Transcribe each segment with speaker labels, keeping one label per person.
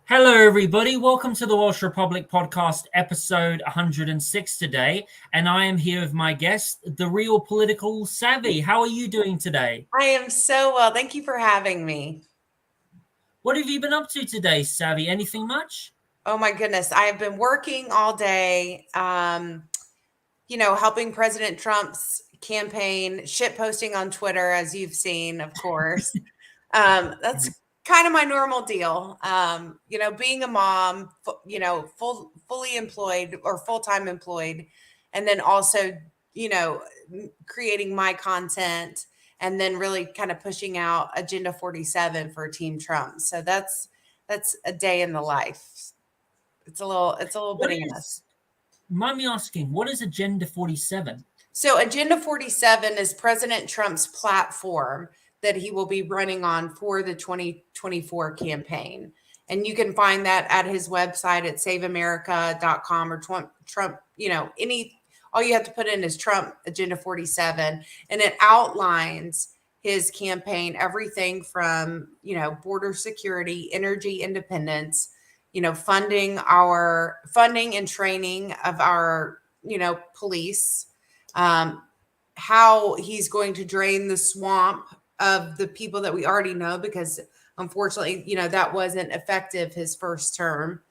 Speaker 1: Hello, everybody. Welcome to the Welsh Republic podcast, episode 106 today. And I am here with my guest, the real political savvy. How are you doing today?
Speaker 2: I am so well. Thank you for having me.
Speaker 1: What have you been up to today, Savvy? Anything much?
Speaker 2: Oh my goodness. I have been working all day, helping President Trump's campaign, shit posting on Twitter, as you've seen, of course. That's kind of my normal deal. Being a mom, fully employed or full-time employed, and then also, creating my content and then really kind of pushing out Agenda 47 for Team Trump. So that's a day in the life. It's a little bananas.
Speaker 1: Mind me asking, what is Agenda 47?
Speaker 2: So Agenda 47 is President Trump's platform that he will be running on for the 2024 campaign. And you can find that at his website at saveamerica.com or Trump, all you have to put in is Trump Agenda 47. And it outlines his campaign, everything from, border security, energy independence, funding and training of our, police, how he's going to drain the swamp of the people that we already know, because unfortunately, that wasn't effective his first term.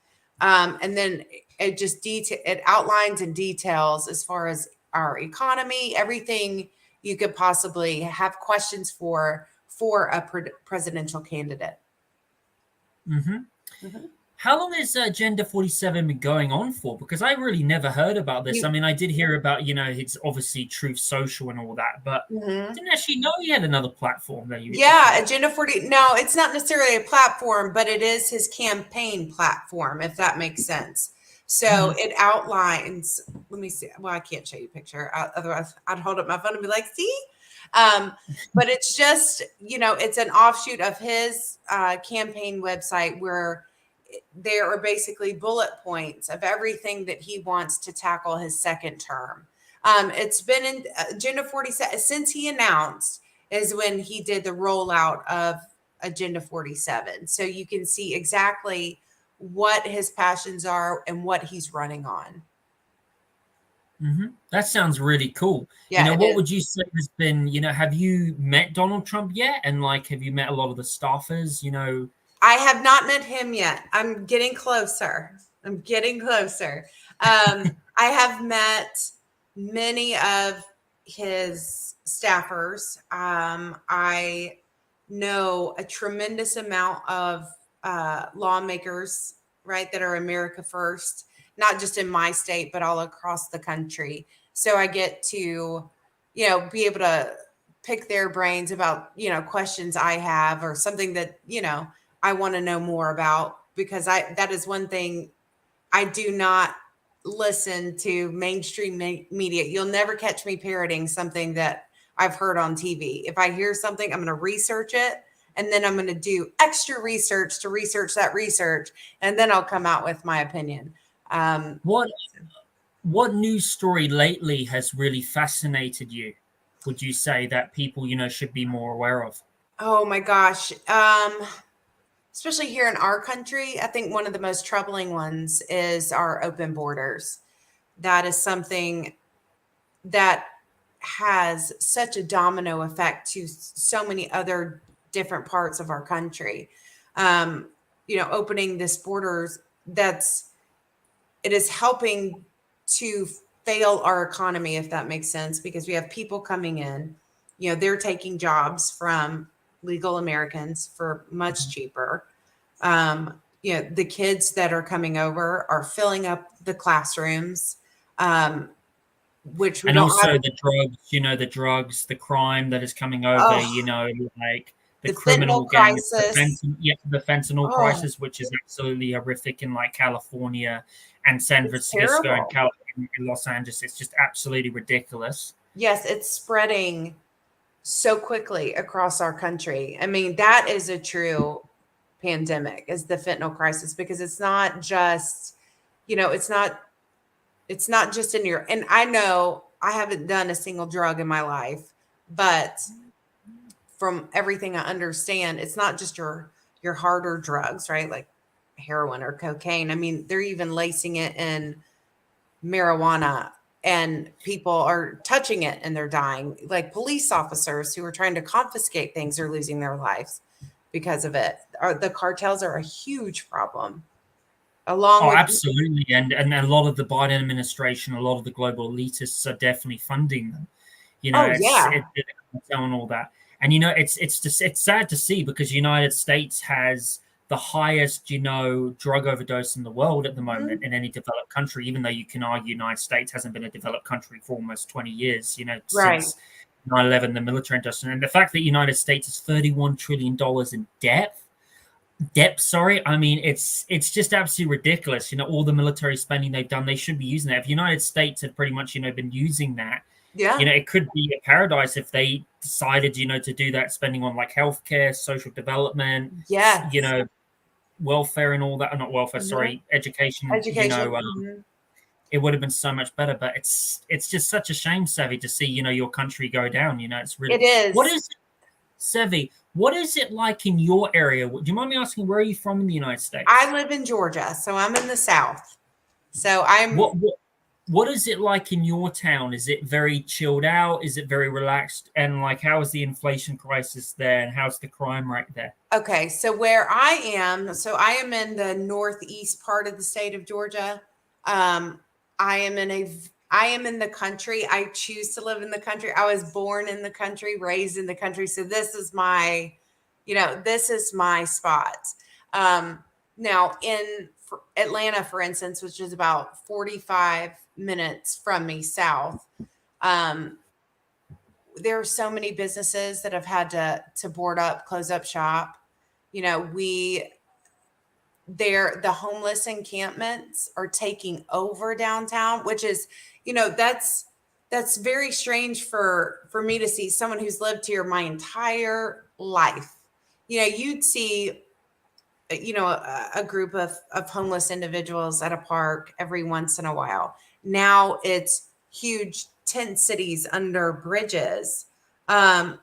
Speaker 2: And then it outlines and details as far as our economy, everything you could possibly have questions for a presidential candidate.
Speaker 1: Mm-hmm. Mm-hmm. How long has Agenda 47 been going on for? Because I really never heard about this. I mean, I did hear about, it's obviously Truth Social and all that, but didn't actually know he had another platform that you.
Speaker 2: Yeah, Agenda 40. No, it's not necessarily a platform, but it is his campaign platform, if that makes sense. So it outlines, let me see. Well, I can't show you a picture. Otherwise, I'd hold up my phone and be like, see? But it's just, it's an offshoot of his campaign website where there are basically bullet points of everything that he wants to tackle his second term. It's been in Agenda 47 since he announced is when he did the rollout of Agenda 47. So you can see exactly what his passions are and what he's running on.
Speaker 1: Mm-hmm. That sounds really cool.
Speaker 2: Yeah,
Speaker 1: what would you say has been, have you met Donald Trump yet? And have you met a lot of the staffers,
Speaker 2: I have not met him yet. I'm getting closer. I have met many of his staffers. I know a tremendous amount of lawmakers, right, that are America First, not just in my state, but all across the country. So I get to, be able to pick their brains about, questions I have or something that, I want to know more about, because that is one thing I do not listen to mainstream media. You'll never catch me parroting something that I've heard on TV. If I hear something, I'm going to research it, and then I'm going to do extra research to research that research, and then I'll come out with my opinion.
Speaker 1: What news story lately has really fascinated you? Would you say that people, should be more aware of?
Speaker 2: Oh my gosh. Especially here in our country, I think one of the most troubling ones is our open borders. That is something that has such a domino effect to so many other different parts of our country. Opening this borders, it is helping to fail our economy, if that makes sense, because we have people coming in, they're taking jobs from legal Americans for much cheaper. The kids that are coming over are filling up the classrooms, which we
Speaker 1: and
Speaker 2: don't
Speaker 1: also
Speaker 2: have.
Speaker 1: the drugs, the crime that is coming over, like the criminal
Speaker 2: crisis.
Speaker 1: The fentanyl crisis, which is absolutely horrific in like California and San Francisco and California and Los Angeles. It's just absolutely ridiculous.
Speaker 2: Yes, it's spreading so quickly across our country. I mean, that is a true pandemic, is the fentanyl crisis, because it's not just, it's not just in your, and I know I haven't done a single drug in my life, but from everything I understand, it's not just your harder drugs, right? Like heroin or cocaine. I mean, they're even lacing it in marijuana, and people are touching it and they're dying. Like police officers who are trying to confiscate things are losing their lives because of it. The cartels are a huge problem.
Speaker 1: Oh, absolutely. And a lot of the Biden administration, a lot of the global elitists are definitely funding them. You know, and all that. And it's sad to see, because the United States has the highest, drug overdose in the world at the moment in any developed country, even though you can argue United States hasn't been a developed country for almost 20 years, since 9/11, the military industrial. And the fact that United States is $31 trillion in debt, sorry. I mean, it's just absolutely ridiculous. All the military spending they've done, they should be using that. If the United States had pretty much, been using that, it could be a paradise if they decided, to do that spending on like healthcare, social development, welfare and all that. Not welfare, sorry, education. It would have been so much better. But it's just such a shame, Sevi, to see, your country go down. It's really.
Speaker 2: It is.
Speaker 1: What is it, Sevi? What is it like in your area? Do you mind me asking, where are you from in the United States?
Speaker 2: I live in Georgia, so I'm in the South. So I'm.
Speaker 1: What is it like in your town? Is it very chilled out? Is it very relaxed? And like, how is the inflation crisis there? And how's the crime rate there?
Speaker 2: Okay, so where I am in the northeast part of the state of Georgia. I am in the country. I choose to live in the country. I was born in the country, raised in the country. So this is my, this is my spot. Now in Atlanta, for instance, which is about 45 minutes from me south, there are so many businesses that have had to board up, close up shop. The homeless encampments are taking over downtown, which is, that's very strange for me to see, someone who's lived here my entire life. You'd see, a group of homeless individuals at a park every once in a while. Now it's huge tent cities under bridges. You'll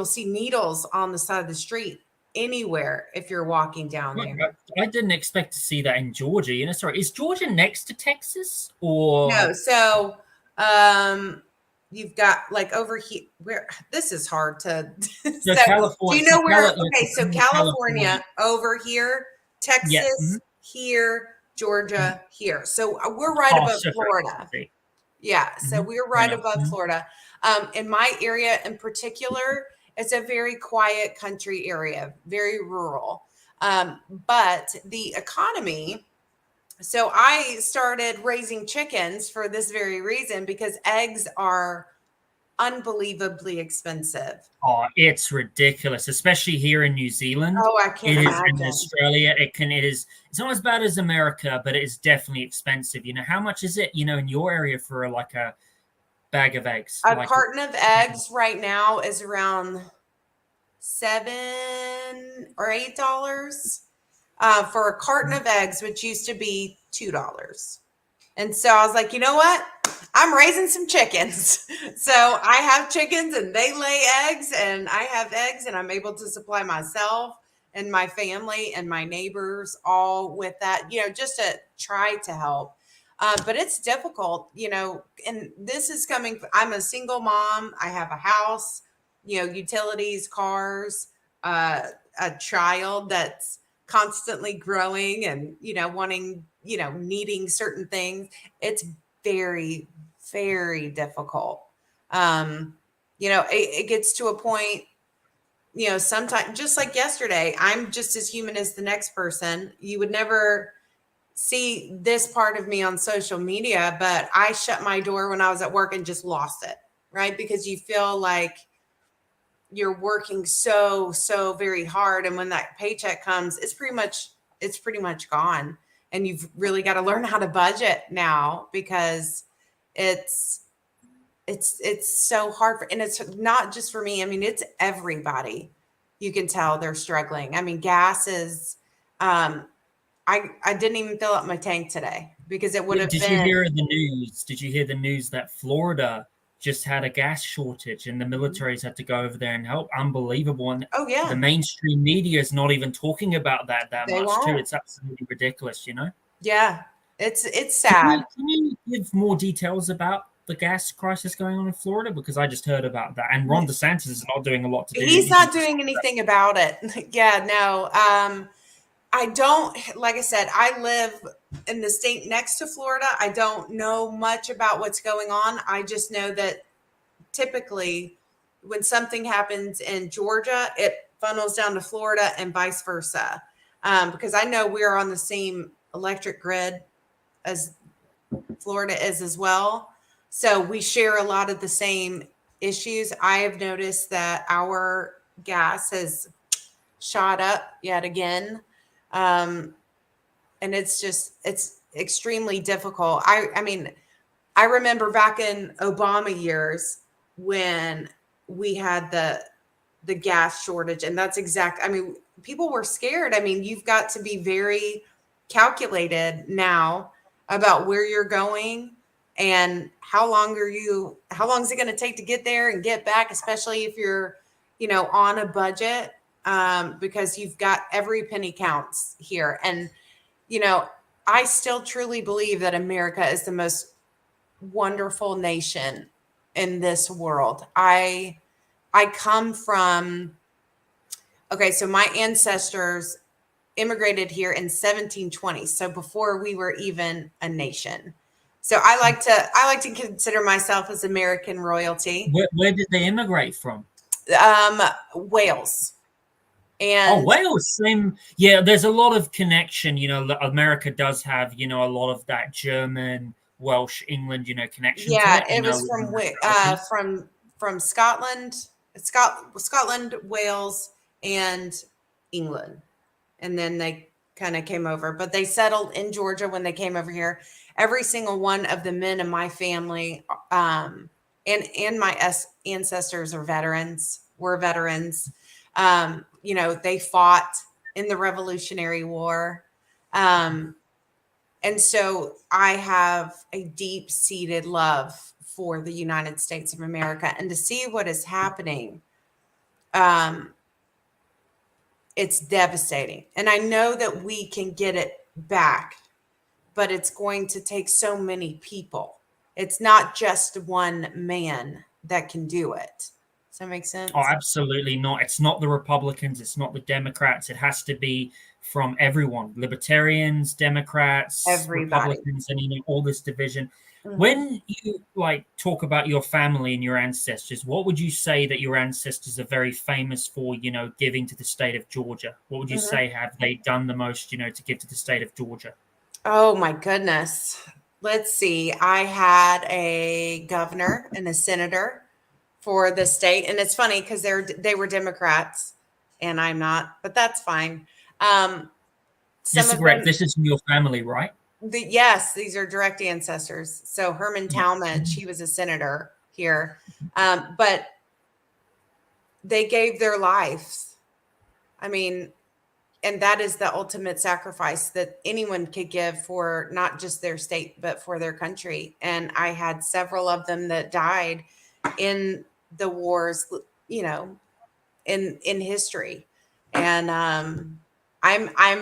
Speaker 2: see needles on the side of the street anywhere if you're walking down there.
Speaker 1: I didn't expect to see that in Georgia. Sorry, is Georgia next to Texas or
Speaker 2: no? So, you've got like over here where this is hard to.
Speaker 1: So California.
Speaker 2: Do you know where? Okay, so California over here, Texas here, Georgia here. So we're right above Florida. Yeah, so we're right above Florida. In my area in particular, it's a very quiet country area, very rural. But the economy. So I started raising chickens for this very reason, because eggs are unbelievably expensive.
Speaker 1: Oh, it's ridiculous, especially here in New Zealand.
Speaker 2: Oh, I can't imagine.
Speaker 1: In Australia, it's not as bad as America, but it's definitely expensive. How much is it, in your area for like a bag of eggs?
Speaker 2: A carton of eggs right now is around $7 or $8 for a carton of eggs, which used to be $2. And so I was like, you know what? I'm raising some chickens. So I have chickens and they lay eggs, and I have eggs, and I'm able to supply myself and my family and my neighbors all with that, just to try to help. But it's difficult, and this is coming. I'm a single mom. I have a house, utilities, cars, a child that's constantly growing and, wanting, needing certain things. It's very, very difficult. It gets to a point, sometimes, just like yesterday, I'm just as human as the next person. You would never see this part of me on social media, but I shut my door when I was at work and just lost it, right? Because you feel like you're working so very hard, and when that paycheck comes, it's pretty much gone. And you've really got to learn how to budget now, because it's so hard and it's not just for me. I mean, it's everybody. You can tell they're struggling. I mean, gas is I didn't even fill up my tank today because it would have been.
Speaker 1: Did you hear the news? Did you hear the news that Florida just had a gas shortage, and the militaries had to go over there and help. Unbelievable. And
Speaker 2: Oh yeah,
Speaker 1: the mainstream media is not even talking about that
Speaker 2: they
Speaker 1: much too.
Speaker 2: won't.
Speaker 1: It's absolutely ridiculous, you know.
Speaker 2: Yeah, it's sad.
Speaker 1: Can you give more details about the gas crisis going on in Florida? Because I just heard about that, and Ron DeSantis is not doing a lot to do
Speaker 2: He's
Speaker 1: anything
Speaker 2: not
Speaker 1: to
Speaker 2: doing
Speaker 1: stop that.
Speaker 2: anything about it. Yeah, no. I don't, like I said, I live in the state next to Florida. I don't know much about what's going on. I just know that typically when something happens in Georgia, it funnels down to Florida and vice versa. Because I know we're on the same electric grid as Florida is as well. So we share a lot of the same issues. I have noticed that our gas has shot up yet again. And it's extremely difficult. I mean, I remember back in Obama years when we had the gas shortage, and that's I mean, people were scared. I mean, you've got to be very calculated now about where you're going and how long is it going to take to get there and get back, especially if you're, on a budget, because you've got every penny counts here. And, I still truly believe that America is the most wonderful nation in this world. I come from, okay, so my ancestors immigrated here in 1720, so before we were even a nation. So I like to consider myself as American royalty.
Speaker 1: Where did they immigrate from?
Speaker 2: Wales.
Speaker 1: Oh,
Speaker 2: And
Speaker 1: Wales, same. Yeah, there's a lot of connection. America does have, a lot of that German, Welsh, England, connection to
Speaker 2: yeah,
Speaker 1: it.
Speaker 2: it was from Scotland, Scotland, Wales, and England. And then they kind of came over, but they settled in Georgia when they came over here. Every single one of the men in my family, and my ancestors are veterans. Were veterans. They fought in the Revolutionary War. And so I have a deep-seated love for the United States of America, and to see what is happening, it's devastating. And I know that we can get it back, but it's going to take so many people. It's not just one man that can do it. Does that make sense?
Speaker 1: Oh, absolutely not. It's not the Republicans. It's not the Democrats. It has to be from everyone: libertarians, Democrats,
Speaker 2: Everybody.
Speaker 1: Republicans, and all this division.
Speaker 2: Mhm.
Speaker 1: When you talk about your family and your ancestors, what would you say that your ancestors are very famous for? Giving to the state of Georgia. What would you say have they done the most? To give to the state of Georgia.
Speaker 2: Oh my goodness. Let's see. I had a governor and a senator for the state, and it's funny because they were Democrats, and I'm not, but that's fine. Some
Speaker 1: Just
Speaker 2: of
Speaker 1: correct.
Speaker 2: them,
Speaker 1: This is from your family, right?
Speaker 2: yes, these are direct ancestors. So Herman Talmadge, he was a senator here, but they gave their lives. I mean, and that is the ultimate sacrifice that anyone could give for not just their state, but for their country. And I had several of them that died in the wars, in history. And I'm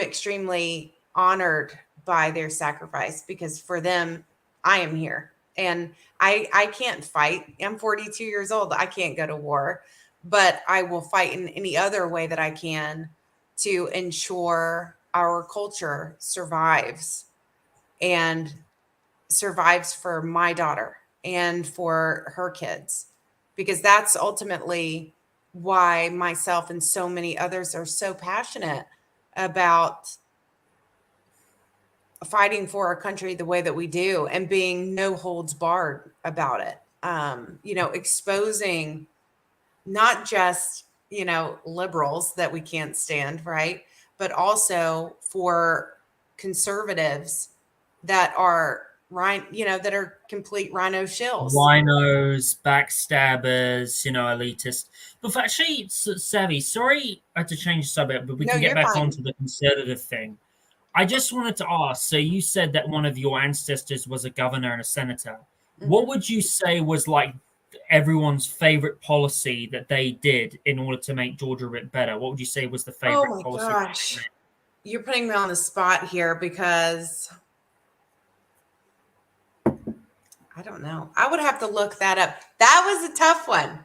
Speaker 2: extremely honored by their sacrifice, because for them, I am here. And I can't fight. I'm 42 years old. I can't go to war, but I will fight in any other way that I can to ensure our culture survives, and survives for my daughter and for her kids, because that's ultimately why myself and so many others are so passionate about fighting for our country the way that we do, and being no holds barred about it. Exposing not just, liberals that we can't stand, right? But also for conservatives that are that are complete rhino shills.
Speaker 1: Rhinos, backstabbers, elitist. But actually, Savvy, sorry I had to change the subject, but we
Speaker 2: No,
Speaker 1: can get
Speaker 2: you're
Speaker 1: back
Speaker 2: fine.
Speaker 1: onto the conservative thing. I just wanted to ask, so you said that one of your ancestors was a governor and a senator.
Speaker 2: Mhm.
Speaker 1: What would you say was like everyone's favorite policy that they did in order to make Georgia a bit better? What would you say was the favorite policy?
Speaker 2: Oh my gosh. You're putting me on the spot here because I don't know. I would have to look that up. That was a tough one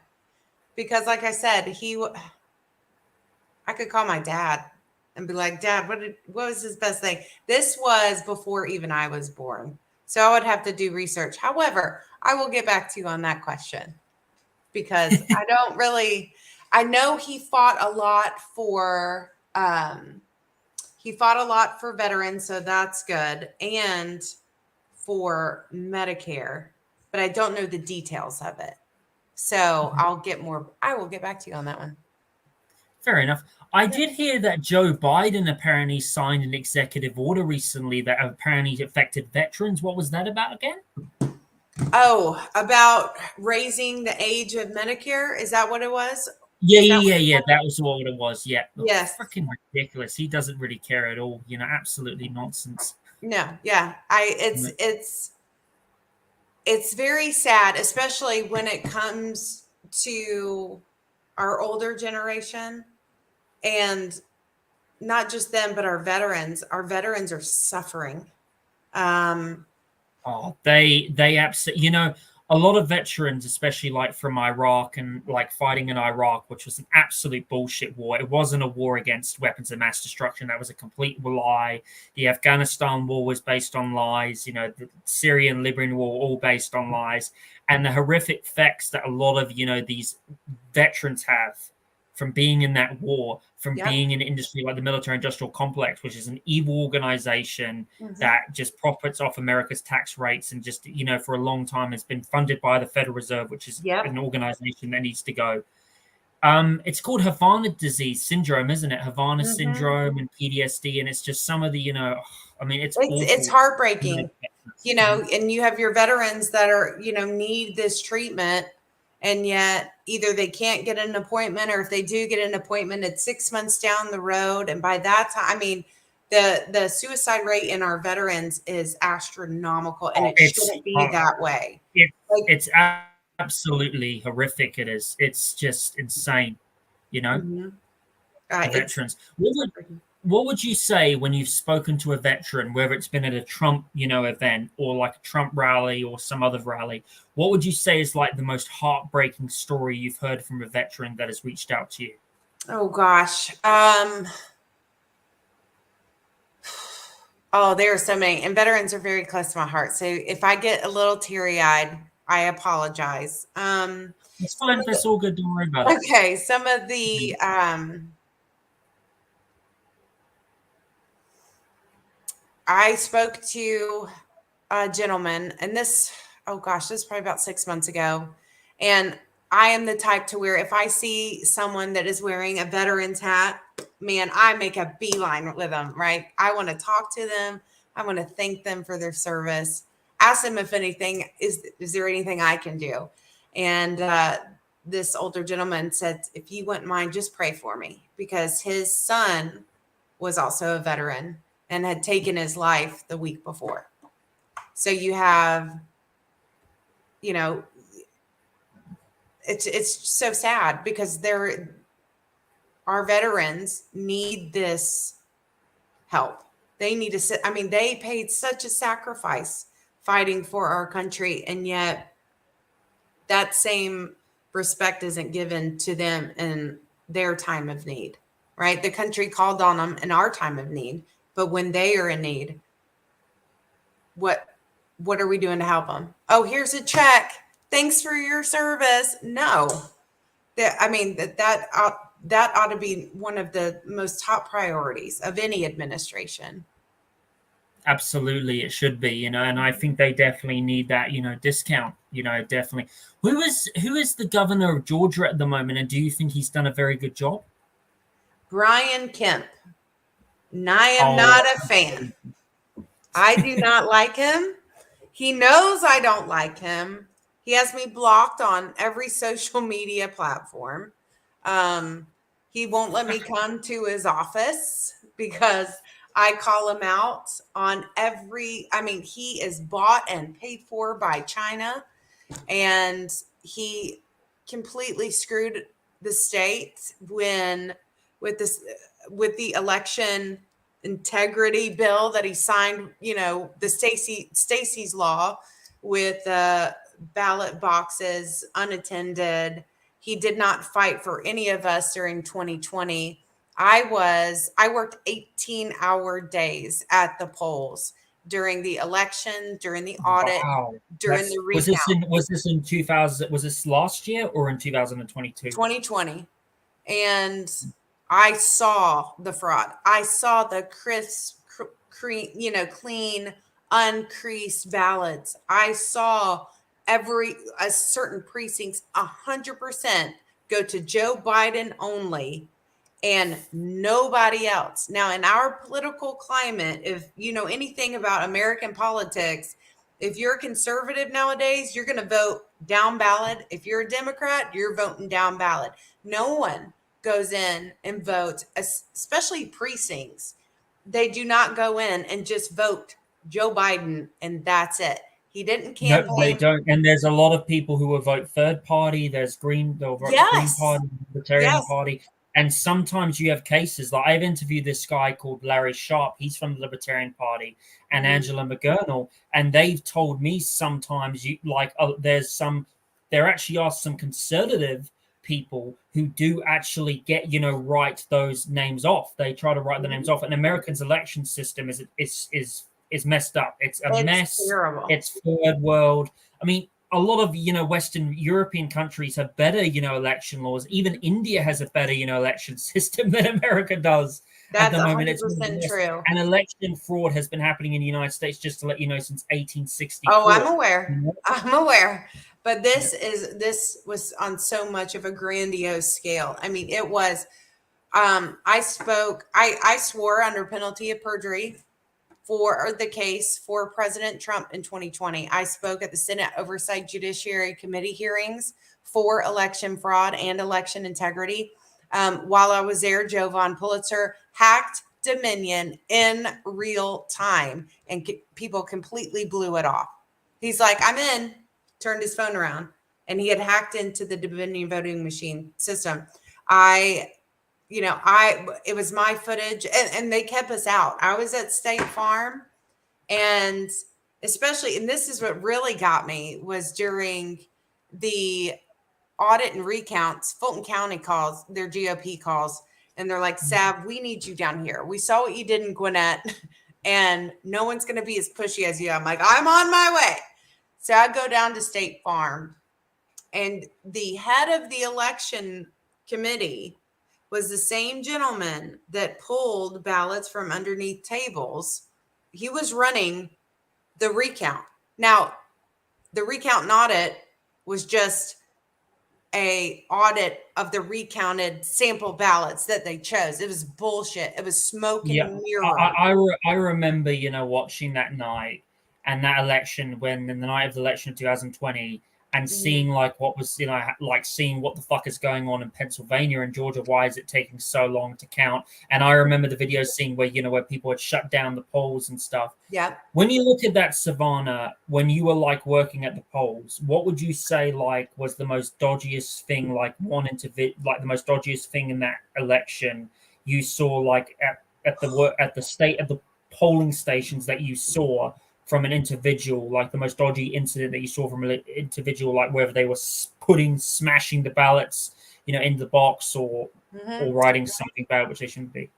Speaker 2: because, like I said, I could call my dad and be like, Dad, what was his best thing? This was before even I was born. So I would have to do research. However, I will get back to you on that question because I know he fought a lot for veterans, so that's good. And for Medicare, but I don't know the details of it. So I will get back to you on that one.
Speaker 1: Fair enough. I did hear that Joe Biden apparently signed an executive order recently that apparently affected veterans. What was that about again?
Speaker 2: Oh, about raising the age of Medicare? Is that what it was?
Speaker 1: Yeah. That was what it was. Yeah.
Speaker 2: Yes.
Speaker 1: Freaking ridiculous. He doesn't really care at all. Absolutely nonsense.
Speaker 2: No. Yeah. It's very sad, especially when it comes to our older generation, and not just them, but our veterans. Our veterans are suffering.
Speaker 1: They absolutely, a lot of veterans, especially like from Iraq and like fighting in Iraq, which was an absolute bullshit war. It wasn't a war against weapons of mass destruction. That was a complete lie. The Afghanistan war was based on lies. The Syrian Libyan war, all based on lies. And the horrific effects that a lot of, these veterans have from being in that war, from being in an industry like the military industrial complex, which is an evil organization that just profits off America's tax rates and just, for a long time has been funded by the Federal Reserve, which is an organization that needs to go. It's called Havana disease syndrome, isn't it? Havana syndrome and PTSD. And it's just some of the, it's
Speaker 2: heartbreaking, and you have your veterans that are, need this treatment. And yet either they can't get an appointment, or if they do get an appointment, it's 6 months down the road. And by that time, the suicide rate in our veterans is astronomical, and it shouldn't be that way.
Speaker 1: It's absolutely horrific. It is. It's just insane, veterans. What would you say when you've spoken to a veteran, whether it's been at a Trump, event or like a Trump rally or some other rally? What would you say is like the most heartbreaking story you've heard from a veteran that has reached out to you?
Speaker 2: Oh gosh. There are so many, and veterans are very close to my heart. So if I get a little teary-eyed, I apologize.
Speaker 1: It's fine. That's all good. Don't worry about it.
Speaker 2: Okay. Some of the, I spoke to a gentleman, and this is probably about 6 months ago. And I am the type to where if I see someone that is wearing a veteran's hat, man, I make a beeline with them, right? I want to talk to them. I want to thank them for their service. Ask them if anything, is there anything I can do? And this older gentleman said, if you wouldn't mind, just pray for me, because his son was also a veteran and had taken his life the week before. So you have, it's so sad because our veterans need this help. They need to sit. They paid such a sacrifice fighting for our country, and yet that same respect isn't given to them in their time of need, right? The country called on them in our time of need, but when they are in need, what are we doing to help them? Oh, here's a check. Thanks for your service. No, that ought to be one of the most top priorities of any administration.
Speaker 1: Absolutely, it should be, and I think they definitely need that, discount, definitely. Who is the governor of Georgia at the moment, and do you think he's done a very good job?
Speaker 2: Brian Kemp. And I am not a fan. I do not like him. He knows I don't like him. He has me blocked on every social media platform. He won't let me come to his office because I call him out on he is bought and paid for by China, and he completely screwed the state when with the election integrity bill that he signed, the Stacey's law with ballot boxes unattended. He did not fight for any of us during 2020. I worked 18-hour days at the polls during the election, during the audit,
Speaker 1: Wow.
Speaker 2: during the
Speaker 1: Was
Speaker 2: recount.
Speaker 1: this in 2000? Was this last year or in 2022?
Speaker 2: 2020. And I saw the fraud. I saw the clean, uncreased ballots. I saw a certain precincts 100% go to Joe Biden only and nobody else. Now, in our political climate, if you know anything about American politics, if you're a conservative nowadays, you're going to vote down ballot. If you're a Democrat, you're voting down ballot. No one goes in and votes, especially precincts. They do not go in and just vote Joe Biden and that's it. He didn't campaign.
Speaker 1: No, they don't. And there's a lot of people who will vote third party. There's they'll vote Green Party, Libertarian Party. And sometimes you have cases like I've interviewed this guy called Larry Sharp. He's from the Libertarian Party, and Angela McGurnal. And they've told me sometimes there actually are some conservative people who do actually get, write those names off. They try to write the names off. And Americans' election system is messed up. It's a mess.
Speaker 2: Terrible.
Speaker 1: It's third world. I mean, a lot of Western European countries have better election laws. Even India has a better election system than America does.
Speaker 2: That's
Speaker 1: at the moment.
Speaker 2: 100% true.
Speaker 1: And election fraud has been happening in the United States, just to let you know, since 1864.
Speaker 2: Oh, I'm aware. But this was on so much of a grandiose scale. I mean, it was. I swore under penalty of perjury for the case for President Trump in 2020. I spoke at the Senate Oversight Judiciary Committee hearings for election fraud and election integrity. While I was there, Jovan Pulitzer hacked Dominion in real time, and people completely blew it off. He's like, I'm in, turned his phone around, and he had hacked into the Dominion voting machine system. It was my footage and they kept us out. I was at State Farm, and especially, and this is what really got me, was during the audit and recounts, Fulton County calls, their GOP calls, and they're like, Sav, we need you down here. We saw what you did in Gwinnett, and no one's going to be as pushy as you. I'm like, I'm on my way. So I go down to State Farm, and the head of the election committee was the same gentleman that pulled ballots from underneath tables. He was running the recount. Now, the recount and audit was just a audit of the recounted sample ballots that they chose. It was bullshit. It was smoke and mirror.
Speaker 1: I remember, watching that night and that election, when in the night of the election of 2020, and seeing what was, seeing what the fuck is going on in Pennsylvania and Georgia. Why is it taking so long to count? And I remember the videos seeing where people had shut down the polls and stuff.
Speaker 2: Yeah.
Speaker 1: When you look at that, Savannah, when you were working at the polls, what would you say was the most dodgiest thing, the most dodgiest thing in that election you saw, at the polling stations that you saw from an individual, the most dodgy incident that you saw from an individual, whether they were smashing the ballots, in the box or writing something about which they shouldn't be?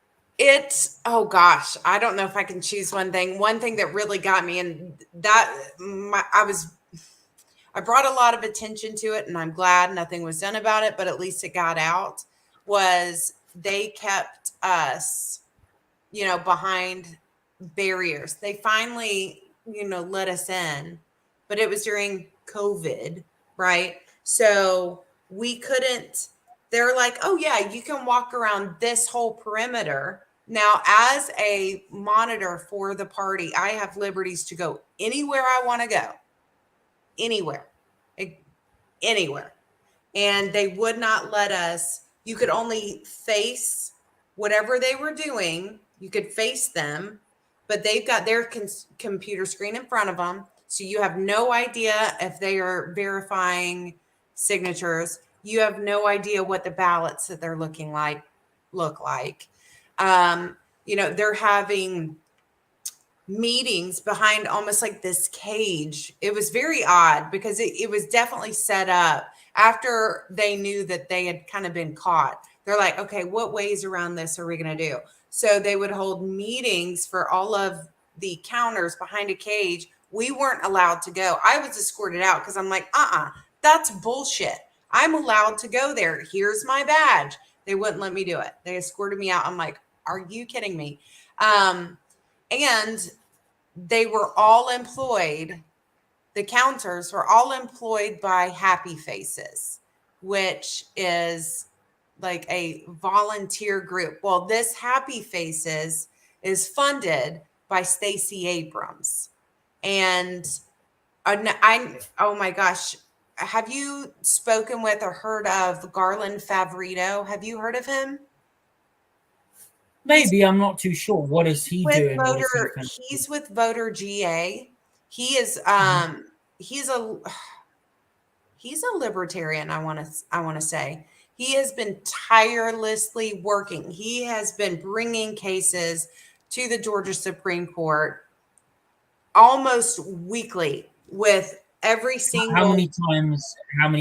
Speaker 2: Oh gosh, I don't know if I can choose one thing. One thing that really got me, and I brought a lot of attention to it, and I'm glad nothing was done about it, but at least it got out, was they kept us, behind barriers. They finally let us in, but it was during COVID, right? So we couldn't, they're like, oh yeah, you can walk around this whole perimeter. Now, as a monitor for the party, I have liberties to go anywhere I want to go, anywhere. And they would not let us, you could only face whatever they were doing. You could face them, but they've got their computer screen in front of them. So you have no idea if they are verifying signatures. You have no idea what the ballots that they're look like. They're having meetings behind almost like this cage. It was very odd because it was definitely set up after they knew that they had kind of been caught. They're like, okay, what ways around this are we going to do? So they would hold meetings for all of the counters behind a cage. We weren't allowed to go. I was escorted out because I'm like, that's bullshit. I'm allowed to go there. Here's my badge. They wouldn't let me do it. They escorted me out. I'm like, are you kidding me? And they were all employed. The counters were all employed by Happy Faces, which is like a volunteer group. Well, this Happy Faces is funded by Stacey Abrams. And oh my gosh, have you spoken with or heard of Garland Favorito? Have you heard of him?
Speaker 1: Maybe. I'm not too sure. What is he doing?
Speaker 2: He's with Voter GA. He is he's a libertarian, I want to say. He has been tirelessly working. He has been bringing cases to the Georgia Supreme Court almost weekly with every single.
Speaker 1: How many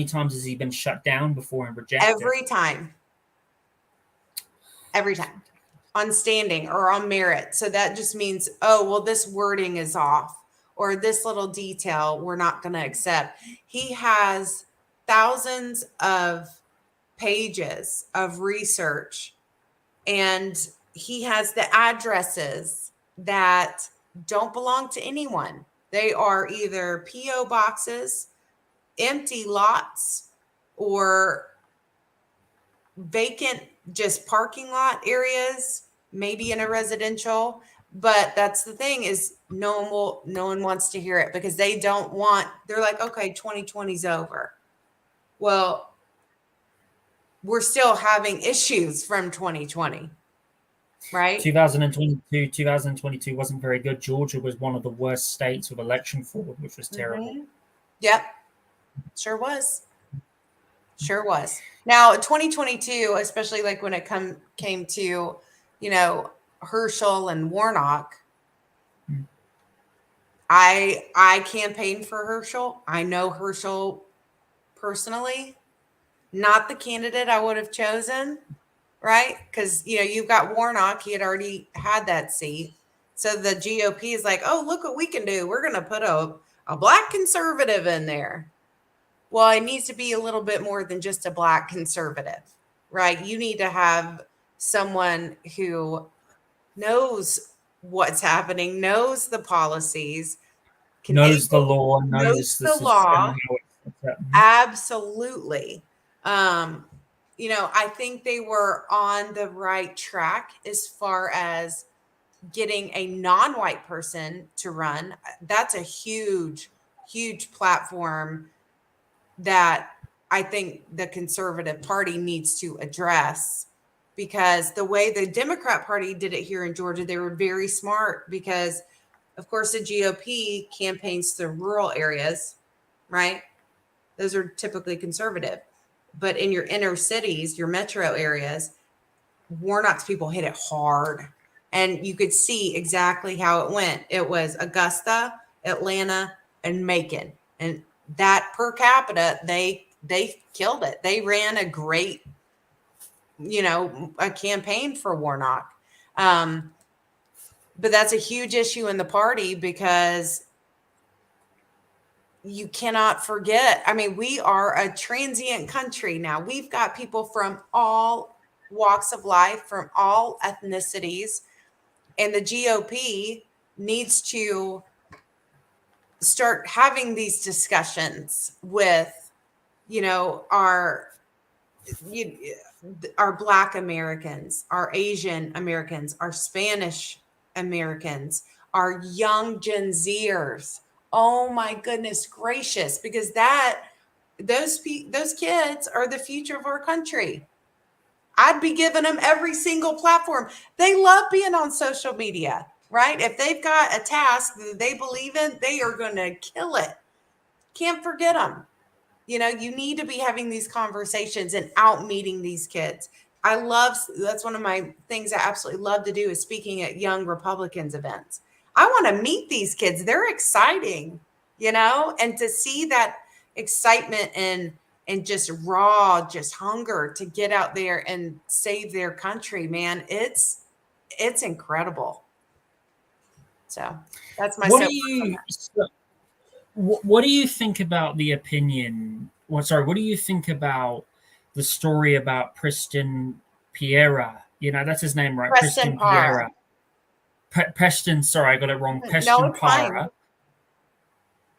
Speaker 1: times has he been shut down before and rejected?
Speaker 2: Every time on standing or on merit. So that just means, oh, well, this wording is off, or this little detail we're not going to accept. He has thousands of pages of research, and he has the addresses that don't belong to anyone. They are either P.O. boxes, empty lots, or vacant just parking lot areas, maybe in a residential. But that's the thing, is no one wants to hear it because they're like, okay, 2020's over. Well, we're still having issues from 2020, right?
Speaker 1: 2022 wasn't very good. Georgia was one of the worst states with election fraud, which was terrible.
Speaker 2: Mm-hmm. Yep. Sure was. Now, 2022, especially like when it came to, Herschel and Warnock, I campaigned for Herschel. I know Herschel personally, not the candidate I would have chosen, right? Because, you've got Warnock. He had already had that seat. So the GOP is like, oh, look what we can do. We're going to put a black conservative in there. Well, it needs to be a little bit more than just a black conservative, right? You need to have someone who knows what's happening, knows the policies,
Speaker 1: knows the law, knows the law.
Speaker 2: Absolutely. I think they were on the right track as far as getting a non-white person to run. That's a huge, huge platform that I think the Conservative Party needs to address, because the way the Democrat Party did it here in Georgia, they were very smart because, of course, the GOP campaigns to rural areas, right? Those are typically conservative. But in your inner cities, your metro areas, Warnock's people hit it hard. And you could see exactly how it went. It was Augusta, Atlanta, and Macon. And that per capita, they killed it. They ran a great, a campaign for Warnock. But that's a huge issue in the party because you cannot forget. I mean, we are a transient country now. We've got people from all walks of life, from all ethnicities, and the GOP needs to start having these discussions with, our Black Americans, our Asian Americans, our Spanish Americans, our young Gen Zers. Oh my goodness gracious, because those kids are the future of our country. I'd be giving them every single platform. They love being on social media, right? If they've got a task that they believe in, they are going to kill it. Can't forget them. You know, you need to be having these conversations and out meeting these kids. That's one of my things I absolutely love to do, is speaking at young Republicans events. I want to meet these kids. They're exciting, you know, and to see that excitement and just raw, just hunger to get out there and save their country, man, it's incredible. So that's my.
Speaker 1: What do you think about the opinion? Well, sorry, what do you think about the story about Preston Piera? You know, that's his name, right?
Speaker 2: Preston Piera.
Speaker 1: Preston, sorry, I got it wrong.
Speaker 2: No,
Speaker 1: Preston
Speaker 2: it's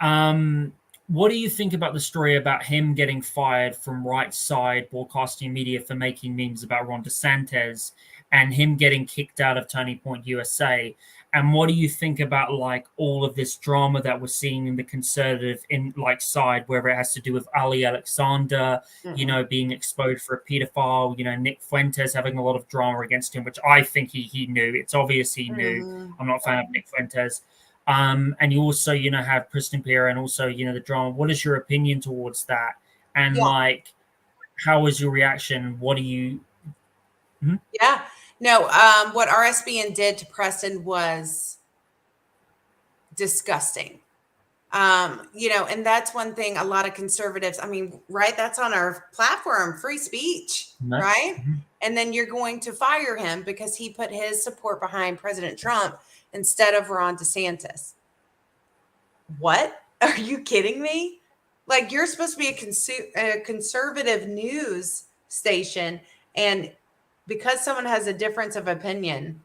Speaker 2: fine.
Speaker 1: What do you think about the story about him getting fired from right side broadcasting media for making memes about Ron DeSantis, and him getting kicked out of Turning Point USA? And what do you think about like all of this drama that we're seeing in the conservative side, whether it has to do with Ali Alexander, you know, being exposed for a pedophile, you know, Nick Fuentes having a lot of drama against him, which I think he knew. It's obvious he knew. I'm not a fan of Nick Fuentes. And you also, you know, have Preston Piera and also, you know, the drama. What is your opinion towards that? And like, how was your reaction? What do you?
Speaker 2: Yeah. No, what RSBN did to Preston was disgusting. You know, and that's one thing a lot of conservatives, I mean, right? That's on our platform, free speech, right? And then you're going to fire him because he put his support behind President Trump instead of Ron DeSantis. What? Are you kidding me? Like, you're supposed to be a conservative news station, and because someone has a difference of opinion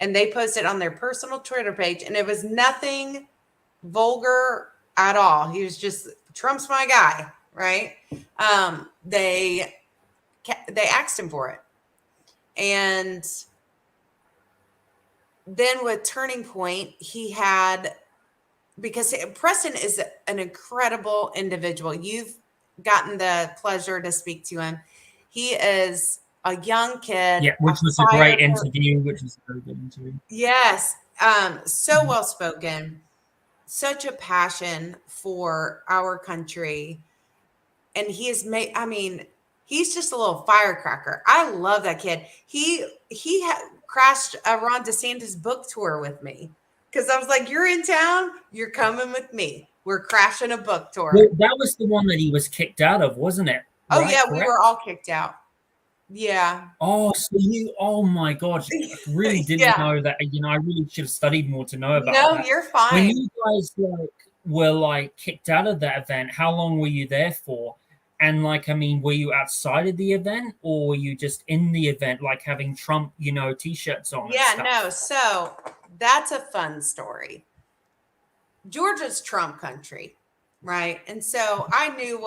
Speaker 2: and they post it on their personal Twitter page, and it was nothing vulgar at all. He was just, Trump's my guy, right? They asked him for it. And then with Turning Point, he had, because Preston is an incredible individual. You've gotten the pleasure to speak to him. He is a young kid.
Speaker 1: Yeah, which was a great interview, which was a very good interview.
Speaker 2: Yes. So well spoken, such a passion for our country. And he has made, I mean, he's just a little firecracker. I love that kid. He crashed a Ron DeSantis book tour with me because I was like, you're in town, you're coming with me. We're crashing a book tour.
Speaker 1: Well, that was the one that he was kicked out of, wasn't it?
Speaker 2: Oh, right? Yeah, correct? We were all kicked out. Yeah.
Speaker 1: Oh, so oh my gosh, I really didn't know that. You know, I really should have studied more to know about that.
Speaker 2: No, you're fine.
Speaker 1: When you guys were kicked out of that event, how long were you there for? And I mean, were you outside of the event, or were you just in the event, like having Trump, you know, t-shirts on?
Speaker 2: Yeah, no. So that's a fun story. Georgia's Trump country, right? And so I knew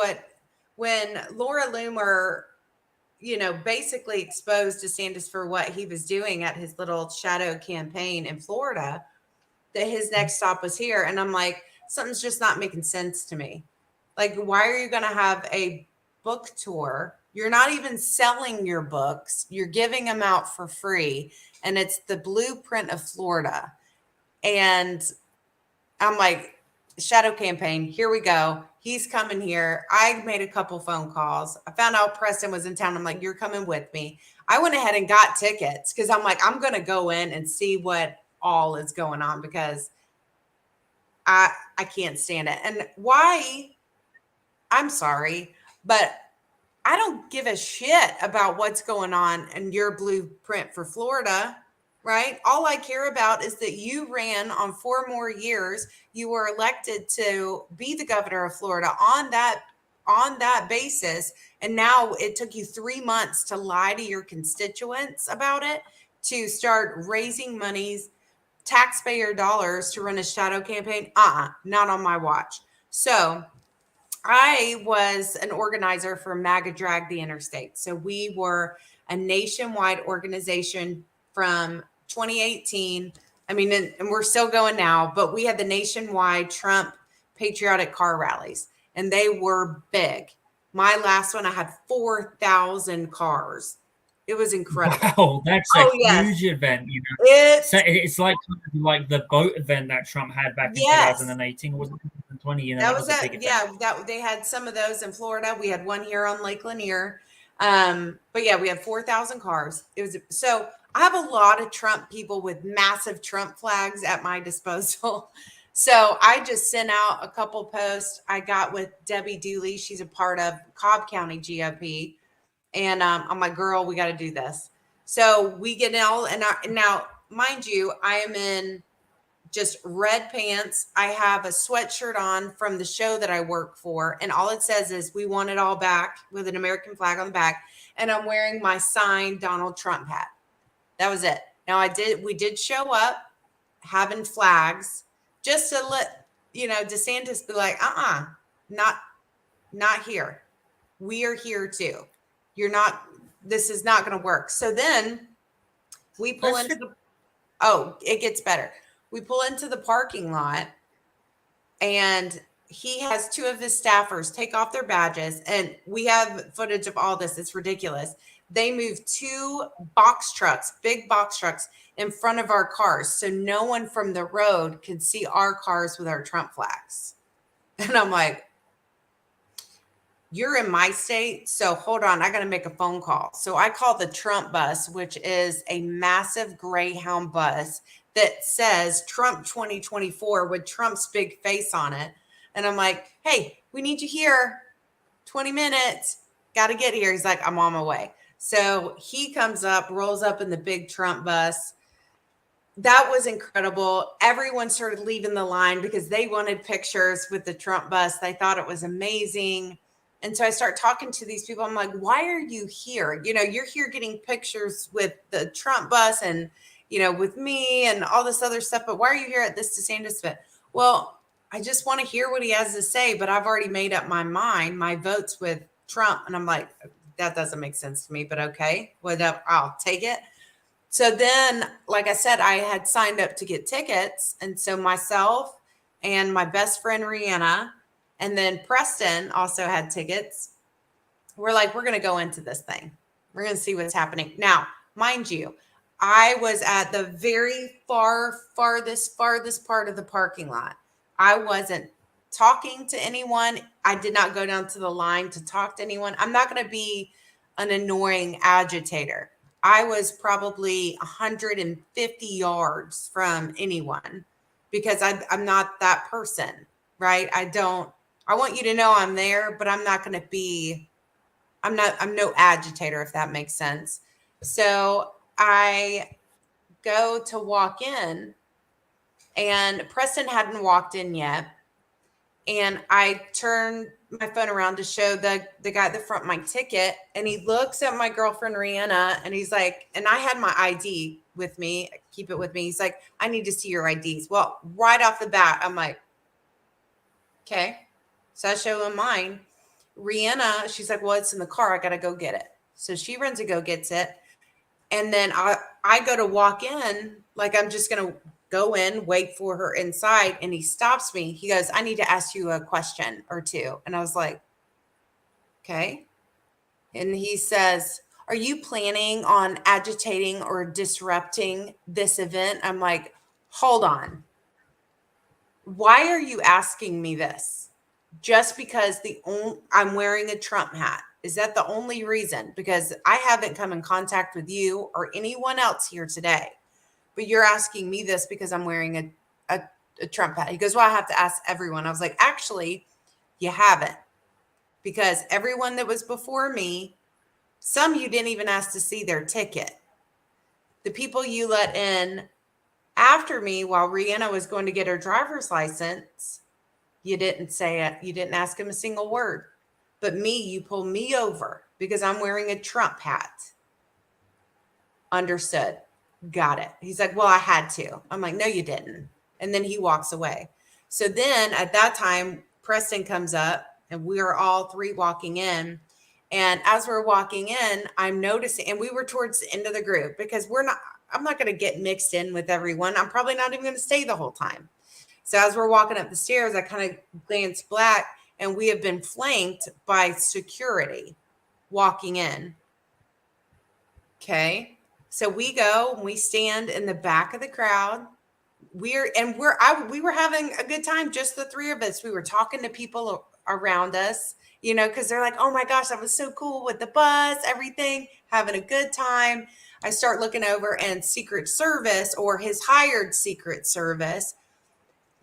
Speaker 2: when Laura Loomer, you know, basically exposed DeSantis for what he was doing at his little shadow campaign in Florida, that his next stop was here. And I'm like, something's just not making sense to me. Like, why are you going to have a book tour? You're not even selling your books. You're giving them out for free. And it's the blueprint of Florida. And I'm like, shadow campaign, here we go. He's coming here. I made a couple phone calls. I found out Preston was in town. I'm like, you're coming with me. I went ahead and got tickets because I'm like, I'm going to go in and see what all is going on because I can't stand it. And why? I'm sorry, but I don't give a shit about what's going on in your blueprint for Florida, right? All I care about is that you ran on 4 more years. You were elected to be the governor of Florida on that basis. And now it took you 3 months to lie to your constituents about it, to start raising monies, taxpayer dollars to run a shadow campaign. Not on my watch. So I was an organizer for MAGA Drag the Interstate. So we were a nationwide organization from 2018. I mean, and we're still going now, but we had the nationwide Trump patriotic car rallies, and they were big. My last one, I had 4,000 cars. It was incredible.
Speaker 1: Wow, that's a huge event. You know, it's like the boat event that Trump had back in 2018. Was it 2020. You know,
Speaker 2: That
Speaker 1: that
Speaker 2: was
Speaker 1: was a big
Speaker 2: that.
Speaker 1: event.
Speaker 2: Yeah, that they had some of those in Florida. We had one here on Lake Lanier. But yeah, we had 4,000 cars. It was so I have a lot of Trump people with massive Trump flags at my disposal. So I just sent out a couple posts I got with Debbie Dooley. She's a part of Cobb County GOP. And I'm like, girl, we got to do this. So we get all, and now, mind you, I am in just red pants. I have a sweatshirt on from the show that I work for. And all it says is, we want it all back, with an American flag on the back. And I'm wearing my signed Donald Trump hat. That was it. Now we did show up having flags just to let, DeSantis be like, not here. We are here too. This is not going to work. So then we pull it gets better. We pull into the parking lot, and he has two of his staffers take off their badges, and we have footage of all this. It's ridiculous. They moved two big box trucks in front of our cars, so no one from the road could see our cars with our Trump flags. And I'm like, you're in my state, so hold on, I got to make a phone call. So I call the Trump bus, which is a massive Greyhound bus that says Trump 2024 with Trump's big face on it. And I'm like, hey, we need you here. 20 minutes. Got to get here. He's like, I'm on my way. So he comes up, rolls up in the big Trump bus. That was incredible. Everyone started leaving the line because they wanted pictures with the Trump bus. They thought it was amazing. And so I start talking to these people. I'm like, why are you here? You're here getting pictures with the Trump bus and, with me and all this other stuff. But why are you here at this DeSantis event? Well, I just want to hear what he has to say, but I've already made up my mind, my votes with Trump. And I'm like, that doesn't make sense to me, but okay, whatever, I'll take it. So then, like I said, I had signed up to get tickets. And so myself and my best friend, Rihanna, and then Preston also had tickets. We're like, we're going to go into this thing. We're going to see what's happening. Now, mind you, I was at the very farthest part of the parking lot. I wasn't talking to anyone. I did not go down to the line to talk to anyone. I'm not going to be an annoying agitator. I was probably 150 yards from anyone because I'm not that person, right? I want you to know I'm there, but I'm not going to be, I'm no agitator, if that makes sense. So I go to walk in, and Preston hadn't walked in yet. And I turn my phone around to show the guy at the front my ticket. And he looks at my girlfriend, Rihanna, and he's like, and I had my ID with me, keep it with me. He's like, I need to see your IDs. Well, right off the bat, I'm like, okay. So I show him mine. Rihanna, she's like, well, it's in the car. I got to go get it. So she runs and go gets it. And then I go to walk in, like I'm just going to go in, wait for her inside. And he stops me. He goes, I need to ask you a question or two. And I was like, okay. And he says, are you planning on agitating or disrupting this event? I'm like, hold on. Why are you asking me this? Just because I'm wearing a Trump hat. Is that the only reason? Because I haven't come in contact with you or anyone else here today. But you're asking me this because I'm wearing a Trump hat. He goes, well, I have to ask everyone. I was like, actually, you haven't. Because everyone that was before me, some you didn't even ask to see their ticket. The people you let in after me while Rihanna was going to get her driver's license, you didn't say it. You didn't ask him a single word. But me, you pull me over because I'm wearing a Trump hat. Understood. Got it. He's like, well, I had to. I'm like, no, you didn't. And then he walks away. So then at that time, Preston comes up and we are all three walking in. And as we're walking in, I'm noticing, and we were towards the end of the group because I'm not going to get mixed in with everyone. I'm probably not even going to stay the whole time. So as we're walking up the stairs, I kind of glance back, and we have been flanked by security walking in. Okay. So we go and we stand in the back of the crowd. we were having a good time, just the three of us. We were talking to people around us, you know, because they're like, oh my gosh, that was so cool with the bus, everything, having a good time. I start looking over, and Secret Service, or his hired Secret Service,